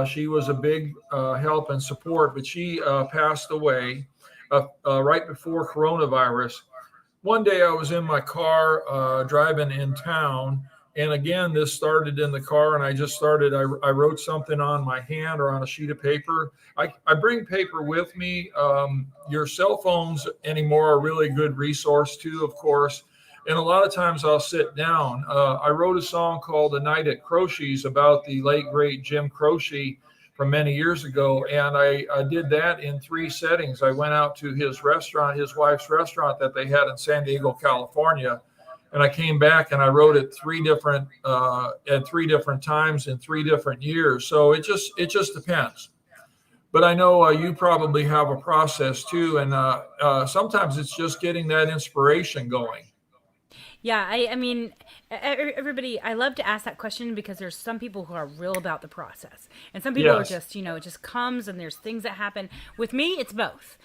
She was a big help and support, but she passed away right before coronavirus. One day I was in my car driving in town. And again, this started in the car, and I just started. I wrote something on my hand or on a sheet of paper. I bring paper with me. Your cell phones anymore are a really good resource, too, of course. And a lot of times I'll sit down. I wrote a song called "The Night at Croce's" about the late, great Jim Croce from many years ago. And I did that in three settings. I went out to his restaurant, his wife's restaurant that they had in San Diego, California. And I came back and I wrote it at three different times in 3 different years. So it just depends. But I know you probably have a process too. And sometimes it's just getting that inspiration going. Yeah, I mean, everybody, I love to ask that question because there's some people who are real about the process. And some people are Yes. just, it just comes and there's things that happen. With me, it's both.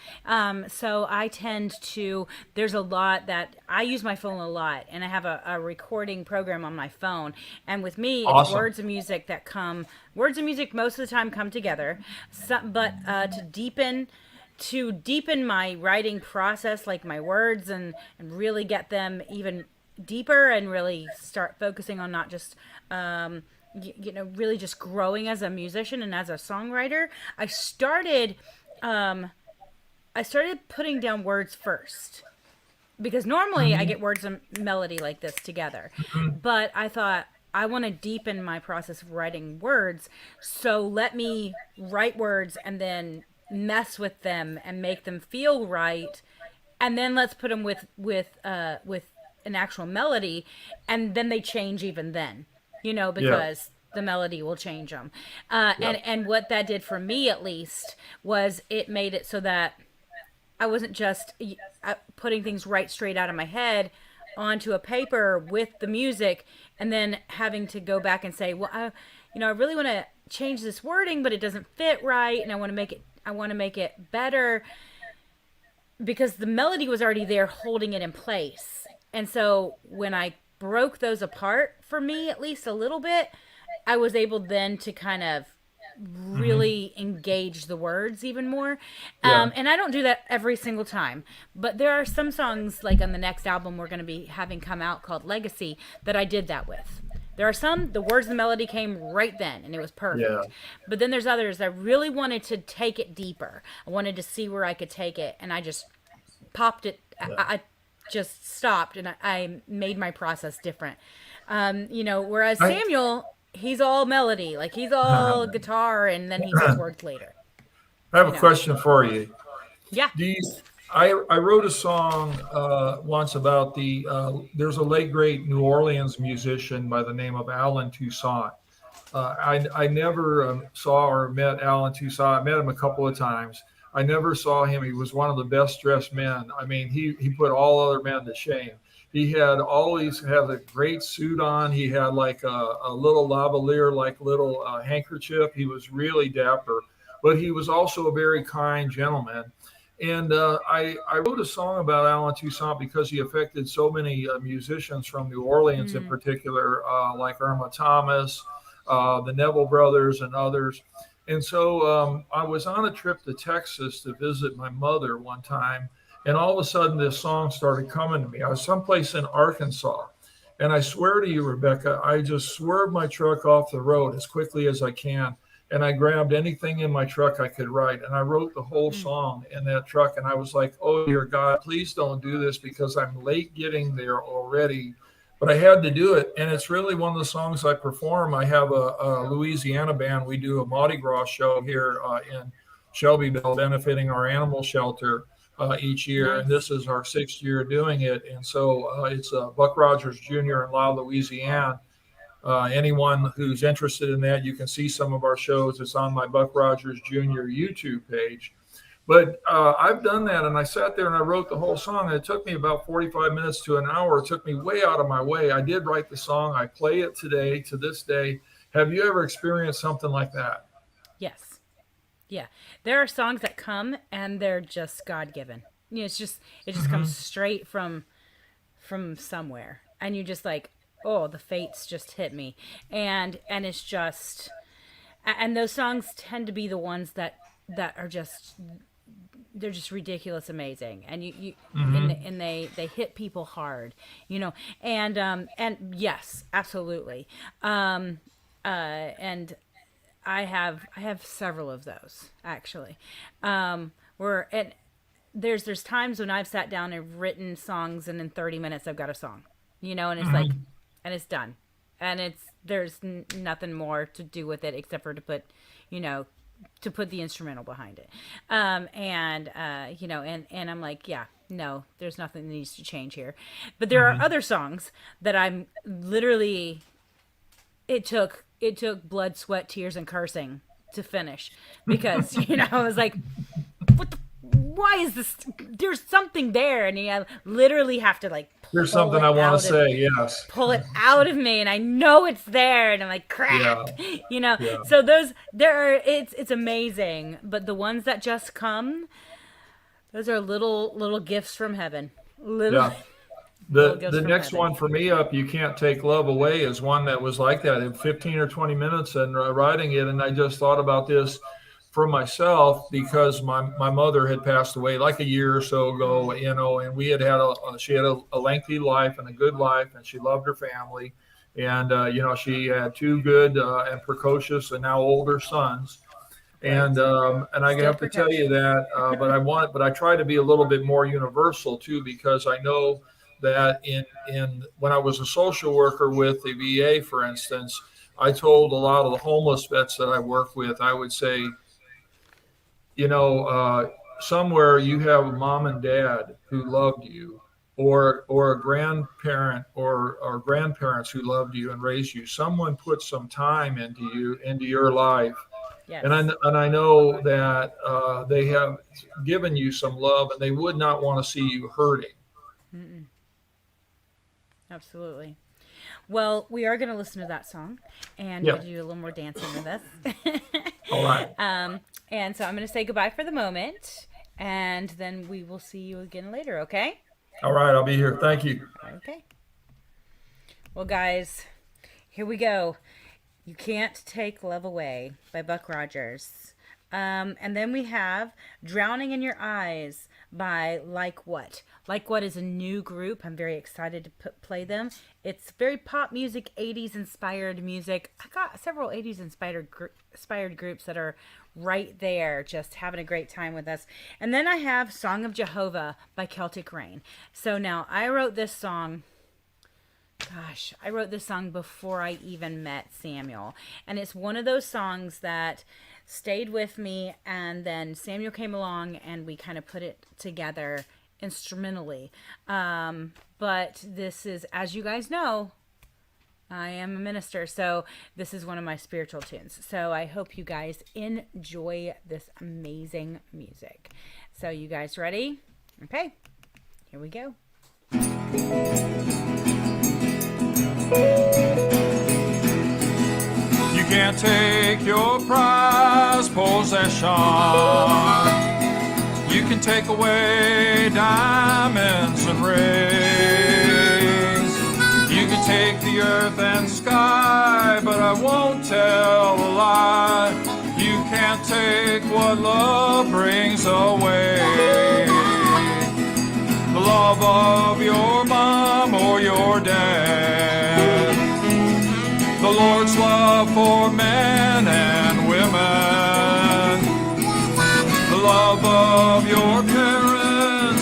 So I tend to, there's a lot that I use my phone a lot, and I have a recording program on my phone. And with me, it's Awesome. words of music most of the time come together. But to deepen my writing process, like my words, and really get them even deeper and really start focusing on not just really just growing as a musician and as a songwriter. I started putting down words first, because normally I get words and melody like this together, but I thought I want to deepen my process of writing words, so let me write words and then mess with them and make them feel right, and then let's put them with an actual melody, and then they change even then, Yeah. because the melody will change them. Yeah. And what that did for me, at least, was it made it so that I wasn't just putting things right straight out of my head onto a paper with the music, and then having to go back and say, well, I really want to change this wording, but it doesn't fit right, and I want to make it better, because the melody was already there holding it in place. And so when I broke those apart, for me at least a little bit, I was able then to kind of really engage the words even more. Yeah. And I don't do that every single time, but there are some songs, like on the next album we're going to be having come out, called Legacy, that I did that with. There are some, the words and the melody came right then, and it was perfect. Yeah. But then there's others that really wanted to take it deeper. I wanted to see where I could take it, and I just popped it. I just stopped, and I made my process different. Whereas I, Samuel, he's all melody, like he's all guitar, and then he puts words later. I have You a know. question for you. Yeah. Do you, I wrote a song once about there's a late great New Orleans musician by the name of Alan Toussaint. I never saw or met Alan Toussaint. I met him a couple of times. I never saw him. He was one of the best dressed men. I mean, he put all other men to shame. He had always had a great suit on. He had like a little lavalier, like little handkerchief. He was really dapper, but he was also a very kind gentleman. And I wrote a song about Alan Toussaint because he affected so many musicians from New Orleans in particular, like Irma Thomas, the Neville Brothers, and others. And so I was on a trip to Texas to visit my mother one time, and all of a sudden this song started coming to me. I was someplace in Arkansas, and I swear to you, Rebecca, I just swerved my truck off the road as quickly as I can, and I grabbed anything in my truck I could write, and I wrote the whole song in that truck. And I was like, oh dear God, please don't do this, because I'm late getting there already. But I had to do it, and it's really one of the songs I perform. I have a Louisiana band. We do a Mardi Gras show here in Shelbyville, benefiting our animal shelter each year, and this is our 6th year doing it. And so it's Buck Rogers Jr. in La Louisiane. Anyone who's interested in that, you can see some of our shows. It's on my Buck Rogers Jr. YouTube page. But I've done that, and I sat there and I wrote the whole song, and it took me about 45 minutes to an hour. It took me way out of my way. I did write the song. I play it today, to this day. Have you ever experienced something like that? Yes. Yeah. There are songs that come and they're just God given. You know, it just comes straight from somewhere. And you just like, oh, the fates just hit me. And it's just and those songs tend to be the ones that are just they're just ridiculous amazing, and you and they hit people hard, you know. And yes, absolutely. And I have several of those actually. Where and there's times when I've sat down and written songs, and in 30 minutes I've got a song, you know, and it's like, and it's done, and there's nothing more to do with it except for to put, you know, to put the instrumental behind it. You know, and I'm like, yeah, no, there's nothing that needs to change here. But there are other songs that I'm literally, it took blood, sweat, tears, and cursing to finish, because you know, I was like, what the, why is this, there's something there, and you literally have to like Here's pull something it I want out to of- say. Yes. pull it out of me, and I know it's there, and I'm like, crap. Yeah. You know. Yeah. So there are, it's amazing, but the ones that just come, those are little gifts from heaven. Little Yeah. little The gifts the from next heaven. one for me up, You Can't Take Love Away, is one that was like that in 15 or 20 minutes and writing it. And I just thought about this for myself because my mother had passed away like a year or so ago, you know, and we had she had a lengthy life and a good life, and she loved her family. And, you know, she had two good and precocious and now older sons. And I Still have to tell you that, but I try to be a little bit more universal too, because I know that in when I was a social worker with the VA, for instance, I told a lot of the homeless vets that I work with, I would say, you know, somewhere you have a mom and dad who loved you, or a grandparent or grandparents who loved you and raised you. Someone put some time into your life. Yes. And I know that they have given you some love, and they would not want to see you hurting. Absolutely. Well, we are going to listen to that song, and Yeah. we'll do a little more dancing with us. All right. And so I'm going to say goodbye for the moment, and then we will see you again later, okay? All right. I'll be here. Thank you. Okay. Well, guys, here we go. You Can't Take Love Away by Buck Rogers. And then we have Drowning in Your Eyes by Like What. Like What is a new group. I'm very excited to play them. It's very pop music, 80s inspired music. I got several 80s inspired groups that are right there just having a great time with us. And then I have Song of Jehovah by Celtic Rain. So now I wrote this song. Gosh, I wrote this song before I even met Samuel. And it's one of those songs that stayed with me, and then Samuel came along and we kind of put it together instrumentally. But this is, as you guys know, I am a minister, so this is one of my spiritual tunes. So I hope you guys enjoy this amazing music. So you guys ready? Okay, here we go. You can't take your prized possession. You can take away diamonds and rings. You can take the earth and sky, but I won't tell a lie. You can't take what love brings away. The love of your mom or your dad. The Lord's love for men and women. The love of your parents,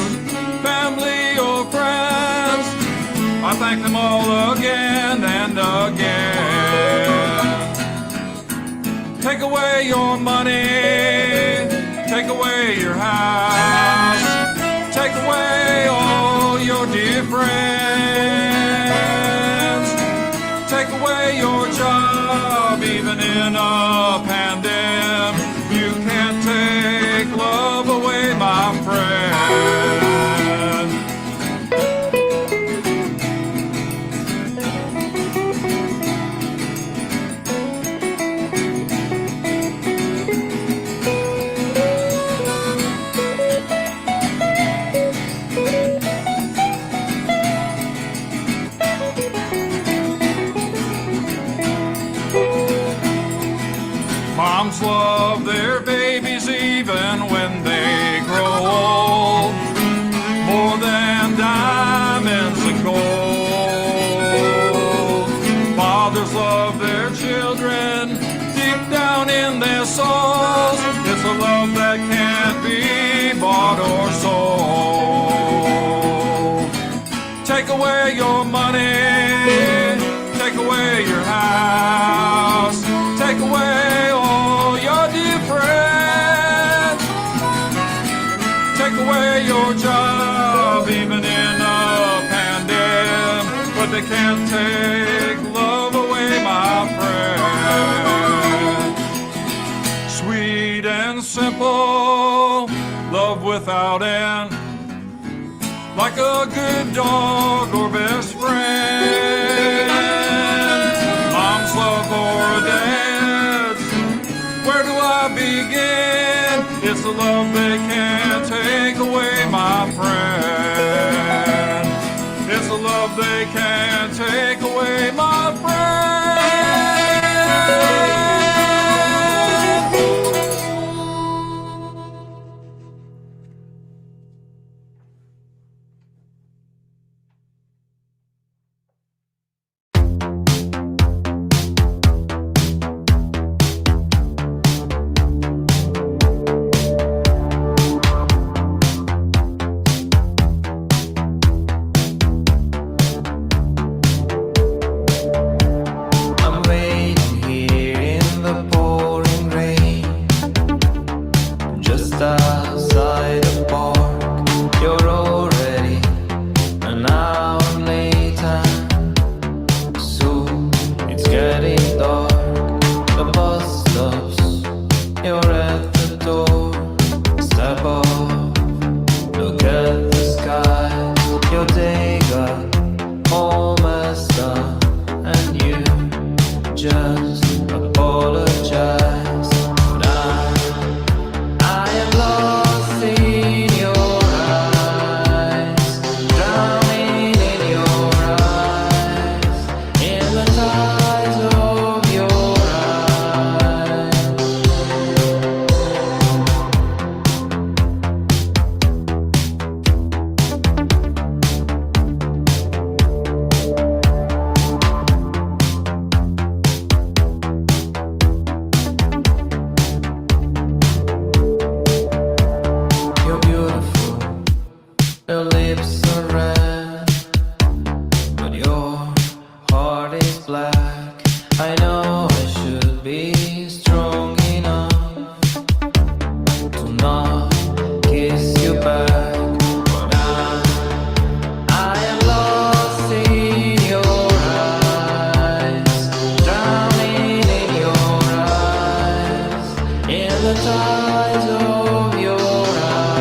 family or friends. I thank them all again and again. Take away your money, take away your house, take away all your dear friends. Take away your job, even in a pandemic. You can't take love away, my friend. love their babies even when they grow old, more than diamonds and gold. Fathers love their children deep down in their souls. It's a love that can't be bought or sold. Take away your money, take away your house, take away all your dear friends, take away your job, even in a pandemic, but they can't take love away, my friend. Sweet and simple, love without end, like a good dog or best friend. Mom's love or dad's, where do I begin? It's the love they can't take away, my friend. It's the love they can't take away, my friend. I'm waiting here in the pouring rain, just outside the park. You're already an hour later, soon it's getting dark. The bus stops, you're at the door. Step off, look at the sky. Your day got all messed up, and you just apologize. I am lost in your eyes, drowning in your eyes, in the tides of your eyes. You're beautiful, your lips are red, but your heart is black. I know I should be strong enough to not kiss you back, but I am lost in your eyes, drowning in your eyes, in the tides of your eyes.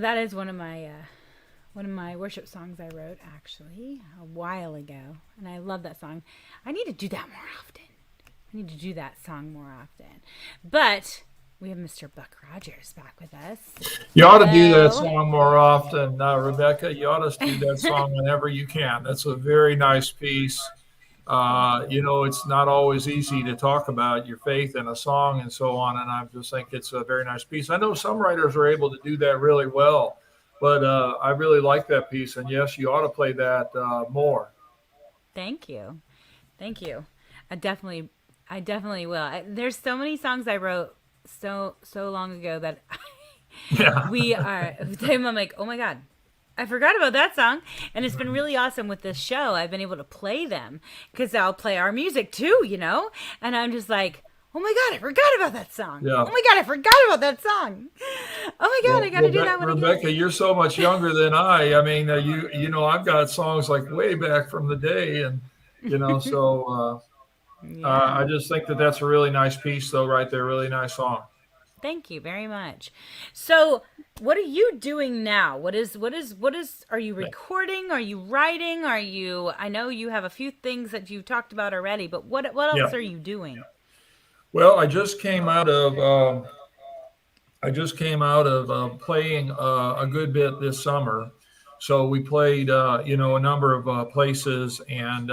that is one of my worship songs I wrote actually a while ago, and I love that song. I need to do that more often. I need to do that song more often. But we have Mr. Buck Rogers back with us. You ought to do that Hello. song more often, Rebecca. You ought to do that song whenever you can. That's a very nice piece. Thank you. It's not always easy to talk about your faith in a song and so on. And I just think it's a very nice piece. I know some writers are able to do that really well, but I really like that piece. And yes, you ought to play that more. Thank you. Thank you. I definitely will. There's so many songs I wrote so long ago that Yeah. I'm like, oh my God, I forgot about that song. And it's been really awesome with this show. I've been able to play them because I'll play our music too, and I'm just like, oh my God, I forgot about that song. Yeah. Oh my God, I forgot about that song. Oh my God, I got to do that one again. Rebecca, you're so much younger than I. I mean, I've got songs like way back from the day, and so Yeah. I just think that that's a really nice piece, though, right there. Really nice song. Thank you very much. So, what are you doing now? Are you recording? Are you writing? I know you have a few things that you talked about already, but what else Yeah. are you doing? Well, I just came out of playing a good bit this summer. So we played, a number of places, and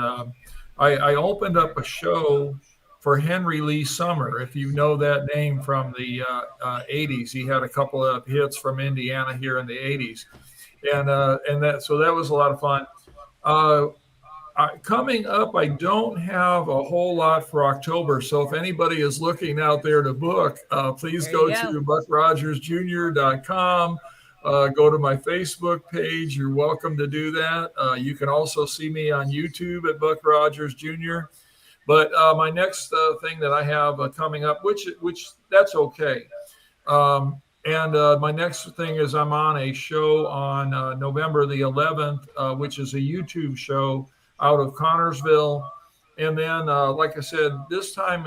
I opened up a show for Henry Lee Summer. If you know that name from the 80s, he had a couple of hits from Indiana here in the 80s, and that was a lot of fun. Uh, Coming up, I don't have a whole lot for October. So if anybody is looking out there to book, please There you go go. to buckrogersjr.com. Go to my Facebook page. You're welcome to do that. You can also see me on YouTube at Buck Rogers Jr. But my next thing that I have coming up, which that's okay. And my next thing is I'm on a show on November the 11th, which is a YouTube show out of Connorsville. And then, like I said, this time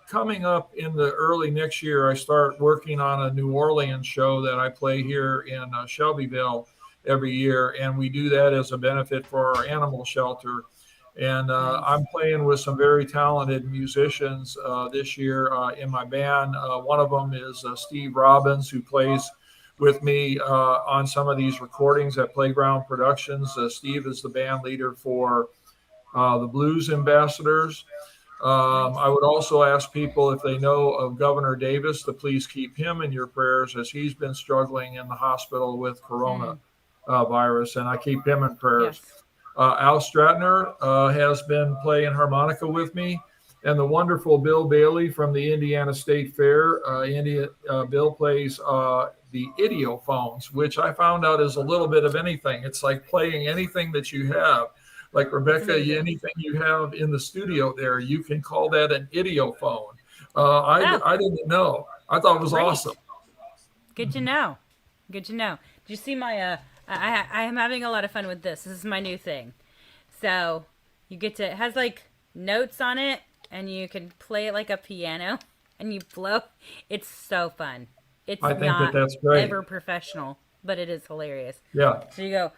coming up in the early next year, I start working on a New Orleans show that I play here in Shelbyville every year. And we do that as a benefit for our animal shelter. And Nice. I'm playing with some very talented musicians this year in my band. One of them is Steve Robbins, who plays with me on some of these recordings at Playground Productions. Steve is the band leader for the Blues Ambassadors. I would also ask people if they know of Governor Davis to please keep him in your prayers, as he's been struggling in the hospital with corona virus, and I keep him in prayers. Yes. Al Stratner has been playing harmonica with me, and the wonderful Bill Bailey from the Indiana State Fair. Bill plays the idiophones, which I found out is a little bit of anything. It's like playing anything that you have. Like Rebecca, amazing. anything you have in the studio there, you can call that an idiophone. Oh. I didn't know. I thought it was Great. awesome. Good to know. Good to know. Did you see my I am having a lot of fun with this. This is my new thing. So you get to, it has like notes on it, and you can play it like a piano, and you blow. It's so fun. It's I think not that's great. ever professional, but it is hilarious. Yeah. So you go,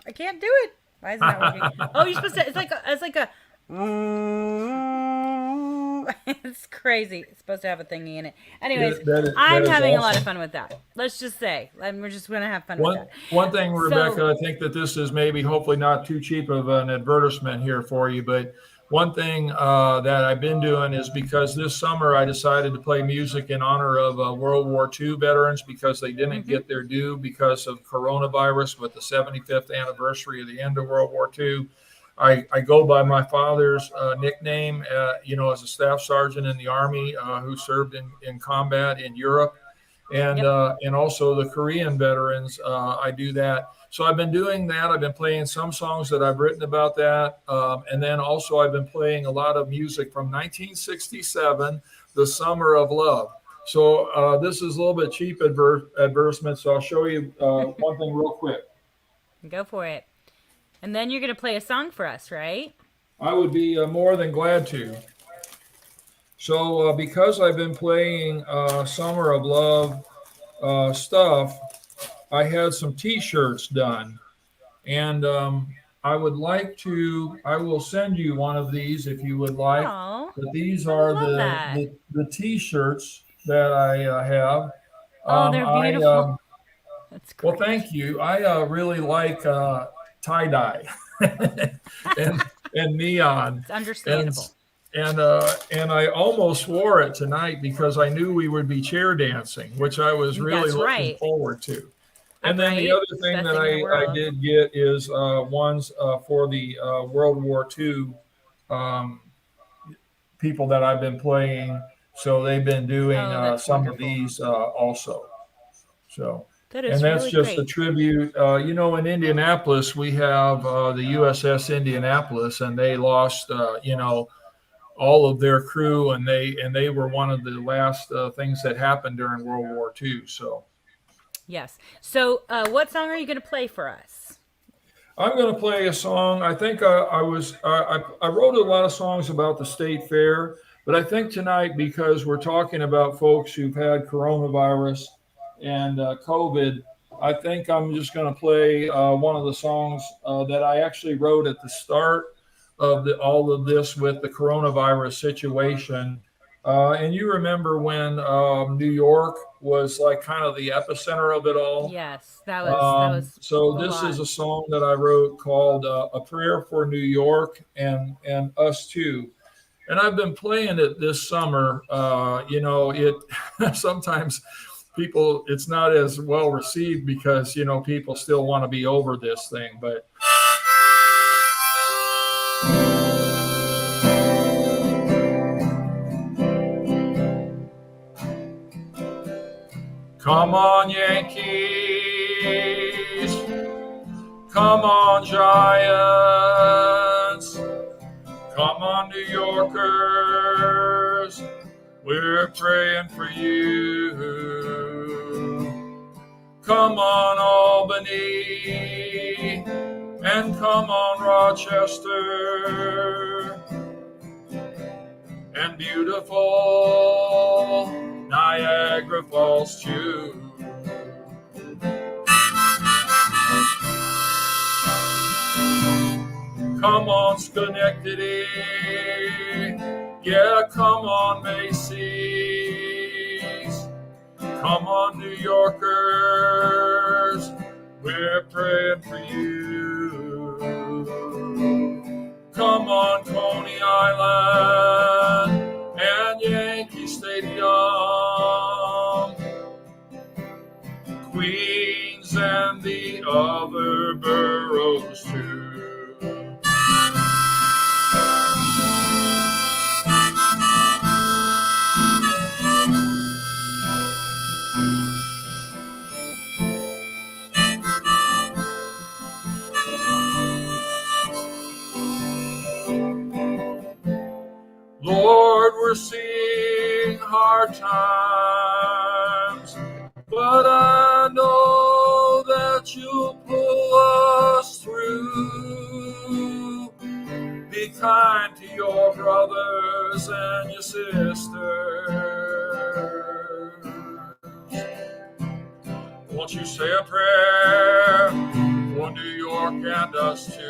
I can't do it. Why isn't that working? Oh, you're supposed to. It's like a. It's crazy. It's supposed to have a thingy in it. Anyways, That I'm is having a lot awesome. of fun with that. Let's just say, and we're just gonna have fun with One that. one thing, Rebecca, So, I think that this is maybe hopefully not too cheap of an advertisement here for you, but one thing that I've been doing is, because this summer I decided to play music in honor of World War II veterans, because they didn't get their due because of coronavirus with the 75th anniversary of the end of World War II. I go by my father's nickname, as a staff sergeant in the Army who served in combat in Europe. And Yep. and also the Korean veterans. I do that. So I've been doing that. I've been playing some songs that I've written about that, and then also I've been playing a lot of music from 1967, "The Summer of Love." So this is a little bit cheap advertisement. So I'll show you one thing real quick. Go for it. And then you're gonna play a song for us, right? I would be more than glad to. So because I've been playing "Summer of Love" stuff, I had some T-shirts done, and I would like to. I will send you one of these if you would like. Oh, But these I would are love that. the T-shirts that I have. Oh, they're I beautiful. That's Well, great. thank you. I really like tie dye and neon, It's and understandable. and I almost wore it tonight because I knew we would be chair dancing, which I was really That's looking right. forward to. And then the Right? other It's the thing best that thing in the I world. did get is ones for the World War II um, people that I've been playing. So they've been doing Oh, that's some of wonderful. these also. So, That and is that's really just a great. tribute. In Indianapolis, we have the USS Indianapolis, and they lost, all of their crew, and they were one of the last things that happened during World War II. So, Yes. So, what song are you going to play for us? I'm going to play a song. I think I wrote a lot of songs about the state fair, but I think tonight, because we're talking about folks who've had coronavirus and COVID, I think I'm just going to play one of the songs that I actually wrote at the start of all of this with the coronavirus situation. And you remember when New York was like kind of the epicenter of it all? Yes, that was So a this is lot. a song that I wrote called "A Prayer for New York and Us Too," and I've been playing it this summer. It sometimes people it's not as well received because people still want to be over this thing. But come on, Yankees! Come on, Giants! Come on, New Yorkers, we're praying for you. Come on, Albany, and come on, Rochester, and beautiful Niagara Falls, too. Come on, Schenectady. Yeah, come on, Macy's. Come on, New Yorkers. We're praying for you. Come on, Coney Island and Yankee Stadium. Queens and the other boroughs, too. Lord, we're seeing hard times, but I know that you'll pull us through. Be kind to your brothers and your sisters. Won't you say a prayer for New York and us too?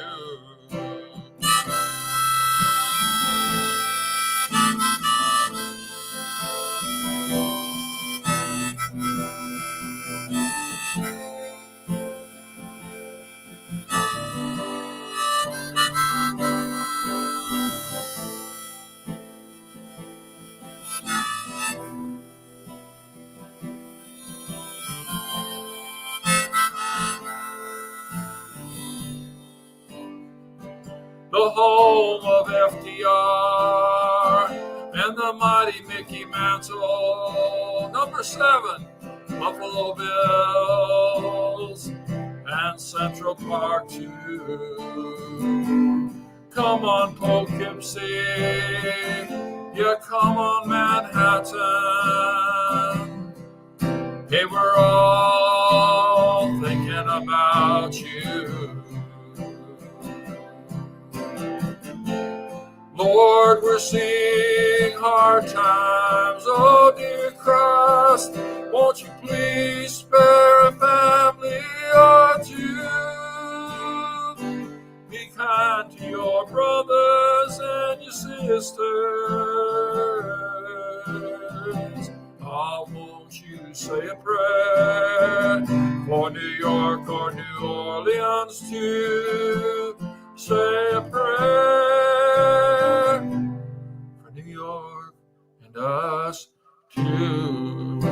The home of FDR and the mighty Mickey Mantle. Number 7, Buffalo Bills and Central Park too. Come on, Poughkeepsie. Yeah, come on, Manhattan. Hey, we're all thinking about you. Lord, we're seeing hard times, oh dear Christ, Won't you please spare a family or two? Be kind to your brothers and your sisters. Oh, won't you say a prayer for New York or New Orleans too? Say a prayer for New York and us too.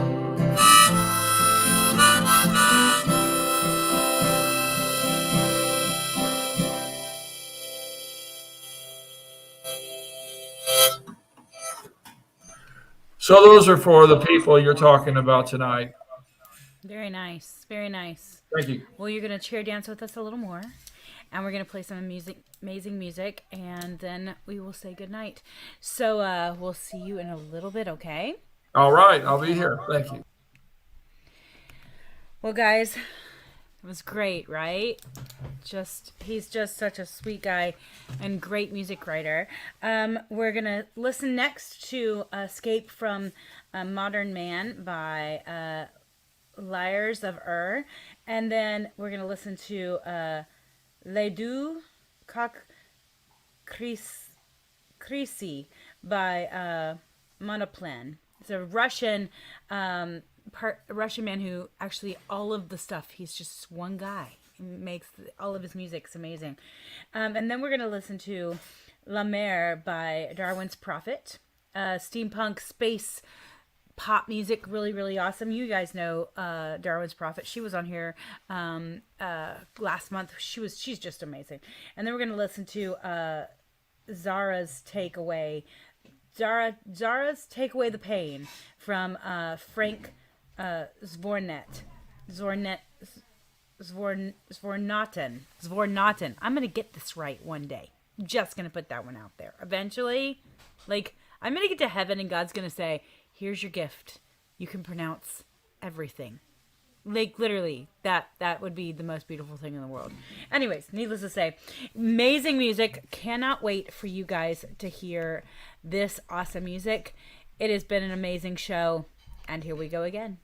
So those are for the people you're talking about tonight. Very nice. Very nice. Thank you. Well, you're going to chair dance with us a little more. And we're going to play some amazing music. And then we will say goodnight. So we'll see you in a little bit, okay? All right. I'll be here. Thank you. Well, guys, it was great, right? He's just such a sweet guy and great music writer. We're going to listen next to Escape from a Modern Man by Lyres of Ur. And then we're going to listen to Les Deux Coq Crisi by Monoplan. It's a Russian Russian man who actually all of the stuff, he's just one guy. He makes all of his music's amazing. And then we're going to listen to La Mer by Darwin's Prophet. Steampunk space pop music, really, really awesome. You guys know Darwin's Prophet. She was on here last month. She's just amazing. And then we're going to listen to Zara's Take Away the Pain from Frank Zvornaten. I'm gonna get this right one day. I'm just gonna put that one out there. Eventually, like, I'm gonna get to heaven and God's gonna say, here's your gift. You can pronounce everything. Like, literally, that would be the most beautiful thing in the world. Anyways, needless to say, amazing music. Cannot wait for you guys to hear this awesome music. It has been an amazing show. And here we go again.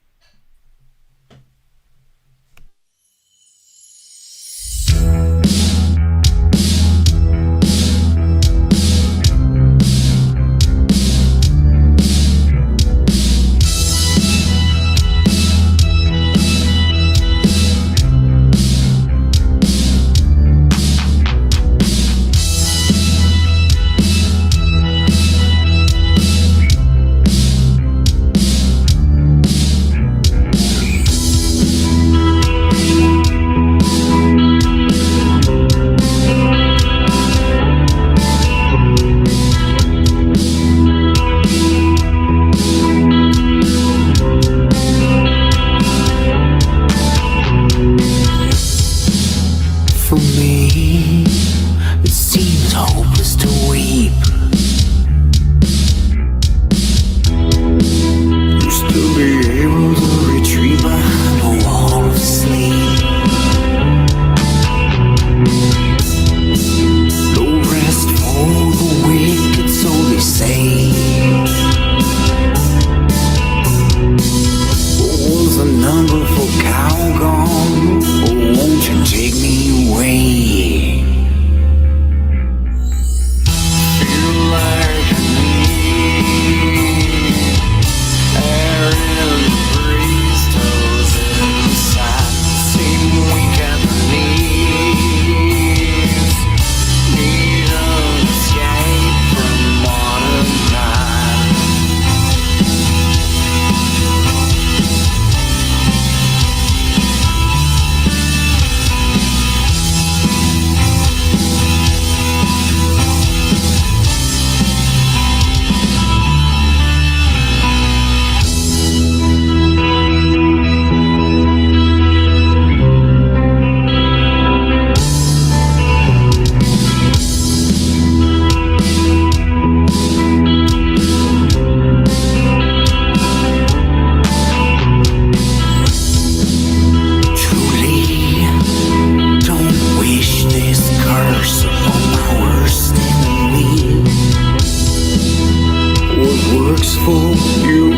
works for you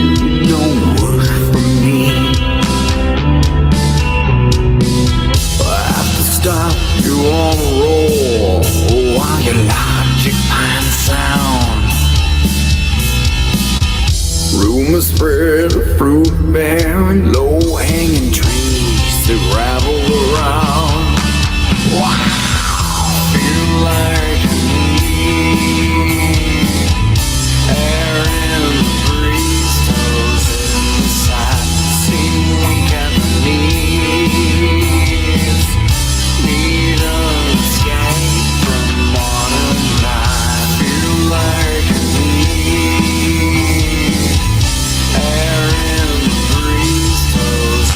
don't work for me. a spread of fruit bearing, low hanging trees that ravel around. Wow, feel like I need air in the breeze, toes inside, seem weak at the knees. Need an escape from modern night. Feel like I need air in the breeze, toes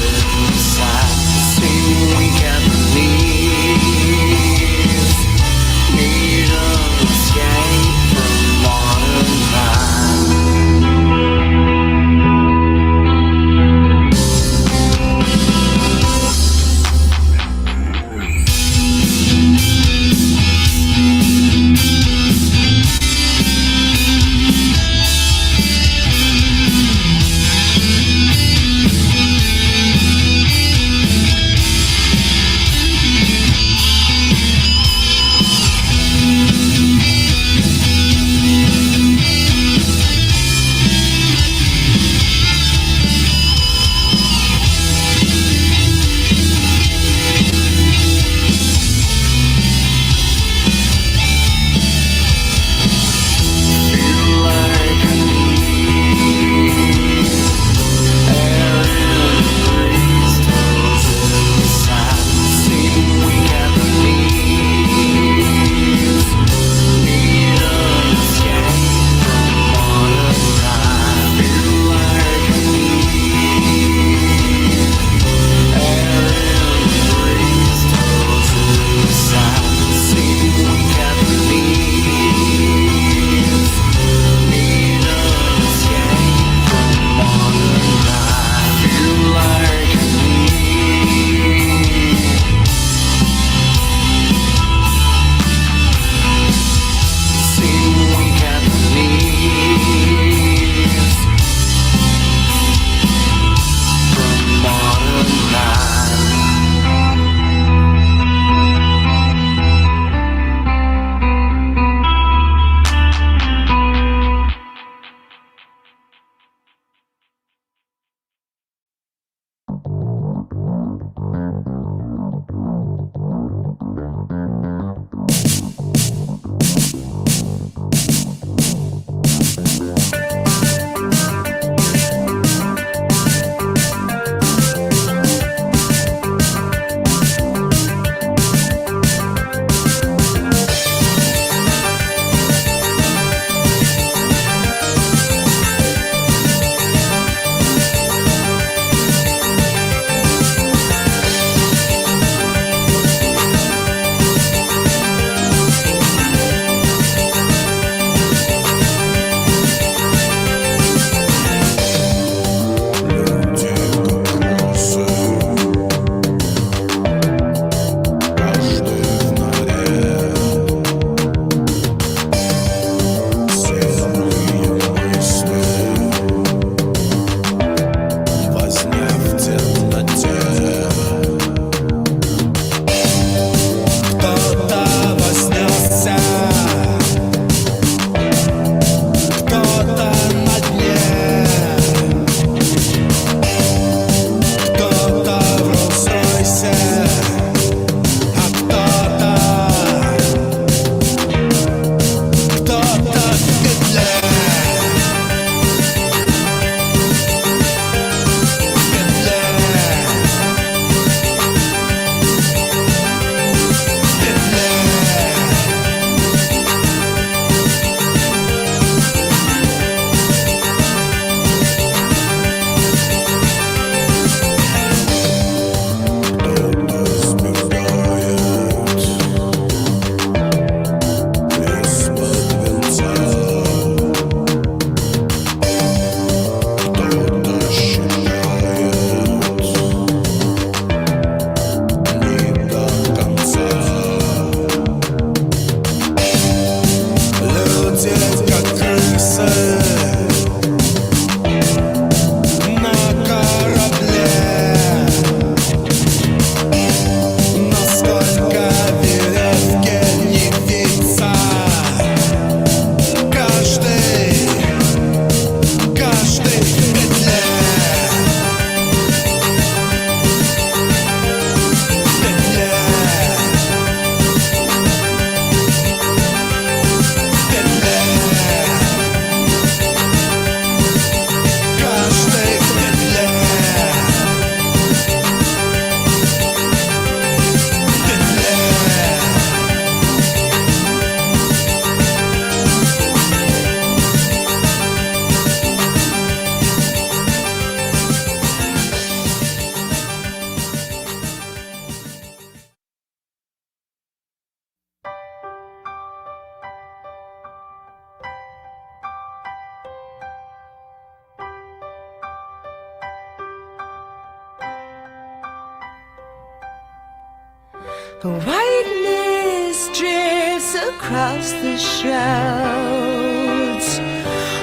Whiteness drifts across the shrouds.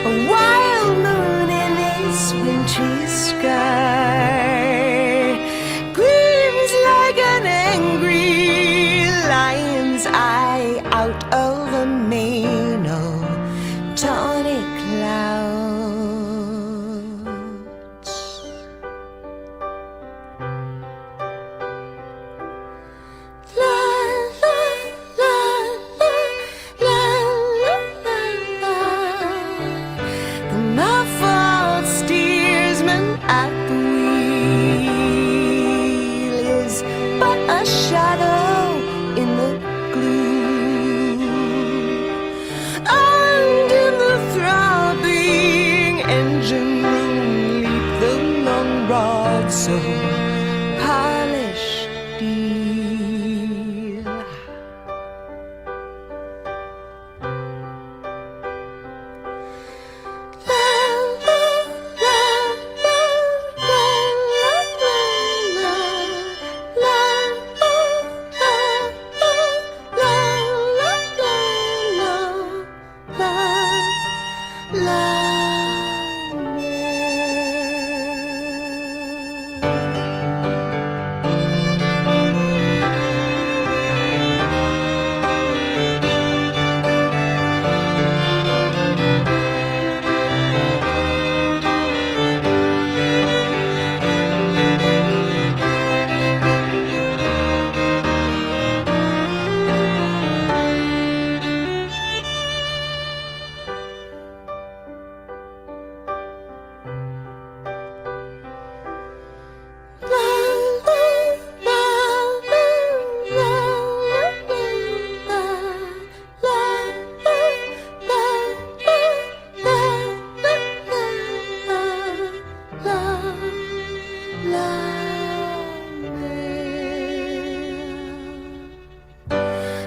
A wild moon in its wintry sky gleams like an angry lion's eye out of a mane of tawny clouds. The muffled steersman at the wheel is but a shadow in the gloom. And in the throbbing engine room leap the long rods of polished steel.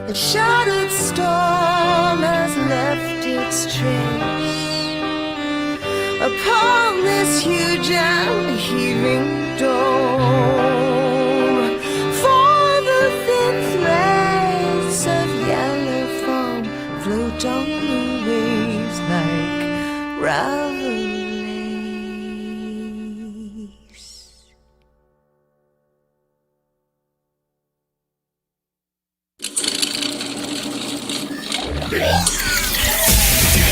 The shattered storm has left its trace upon this huge and heaving dome. For the thin threads of yellow foam float on the waves like ravelries. Do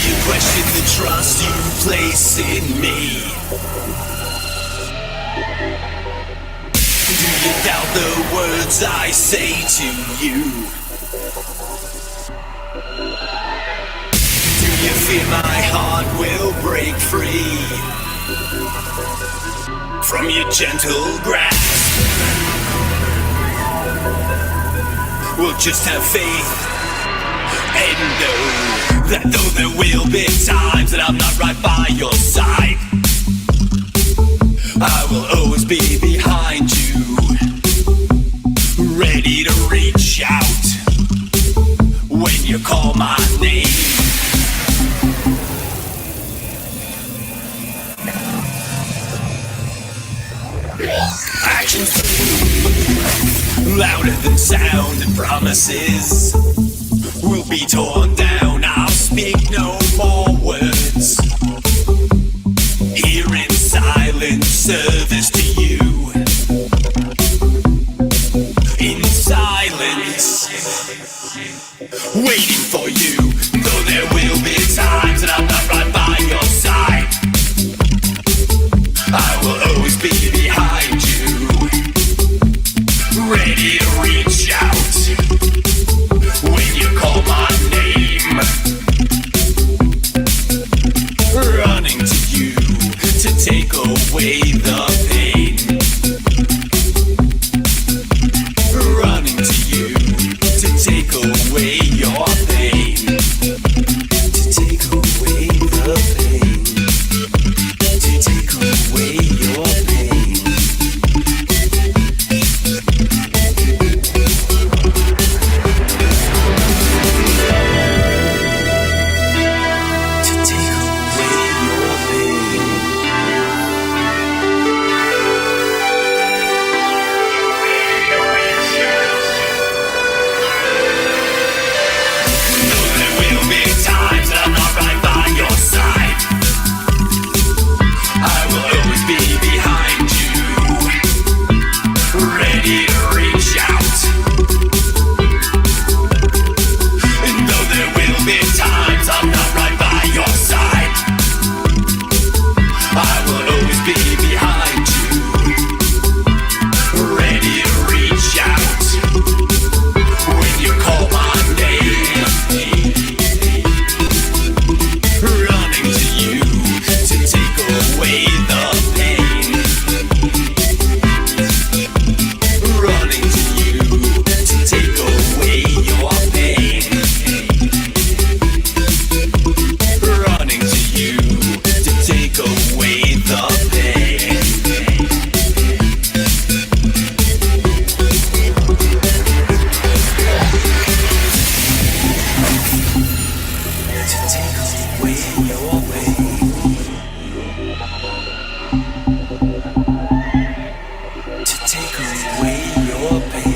you question the trust you place in me? Do you doubt the words I say to you? Do you fear my heart will break free from your gentle grasp? We'll just have faith and know that though there will be times that I'm not right by your side, I will always be behind you, ready to reach out when you call my name. Actions louder than sound and promises will be torn down. I'll speak no more words. Here in silent service to you. In silence, waiting for you. Though there will be times that I'm not right by your side, I will always be behind you, ready to reach out when you call my name. away your pain. To take away your pain.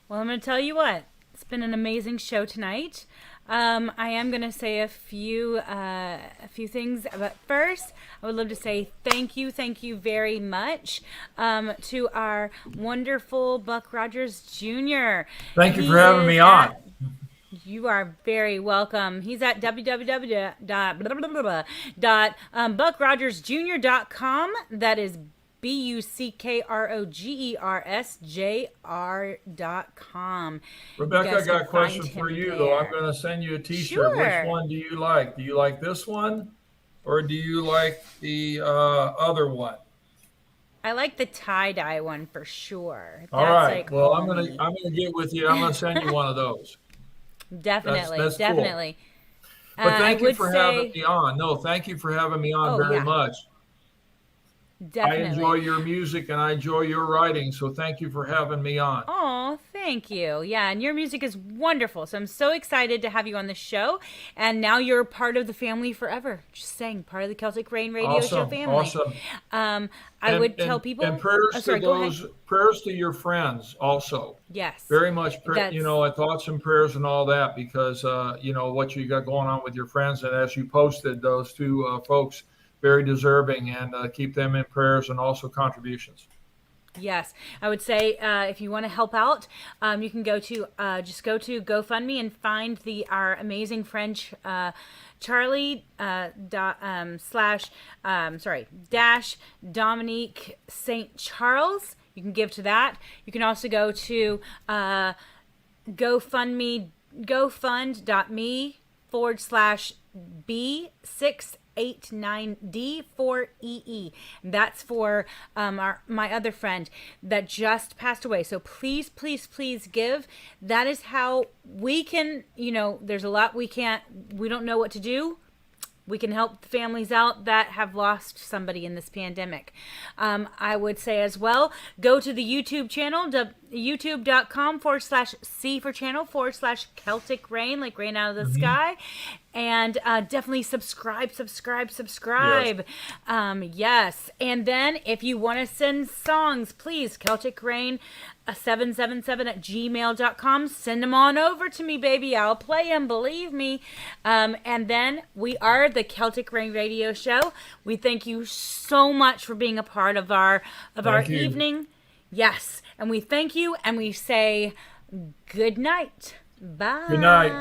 Well, I'm going to tell you what. It's been an amazing show tonight. I am going to say a few things, but first, I would love to say thank you very much to our wonderful Buck Rogers Jr. Thank you He for having is me on. You are very welcome. He's at www.buckrogersjr.com. That is BuckRogersJR.com. Rebecca, I got a question for you, though. I'm going to send you a T-shirt. Sure. Which one do you like? Do you like this one, or do you like the other one? I like the tie-dye one for sure. All right. Like well, all I'm me. gonna get with you. I'm gonna send you one of those. Definitely, that's cool. definitely. But thank I you would for say, having me on. No, thank you for having me on very yeah. much. Definitely. I enjoy your music and I enjoy your writing. So thank you for having me on. Oh, thank you. Yeah, and your music is wonderful. So I'm so excited to have you on the show. And now you're part of the family forever. Just saying, part of the Celtic Rain Radio Show family. Awesome. I would tell people. And prayers to those, prayers to your friends also. Yes. Very much, thoughts and prayers and all that, because, what you got going on with your friends. And as you posted, those two folks, very deserving, and keep them in prayers and also contributions. Yes, I would say if you want to help out, you can go to GoFundMe and find our amazing friend Charlie dash Dominique St. Charles. You can give to that. You can also go to GoFundMe.me/B689D4EE. That's for my other friend that just passed away. So please give. That is how we can, there's a lot we don't know what to do. We can help families out that have lost somebody in this pandemic. I would say as well, go to the YouTube channel, youtube.com/C for channel/Celtic Rain, like rain out of the sky. And definitely subscribe. Yes. And then if you want to send songs, please, Celtic Rain 777@gmail.com. Send them on over to me, baby. I'll play them, believe me. And then we are the Celtic Rain Radio Show. We thank you so much for being a part of our evening. Yes. And we thank you and we say good night. Bye. Good night.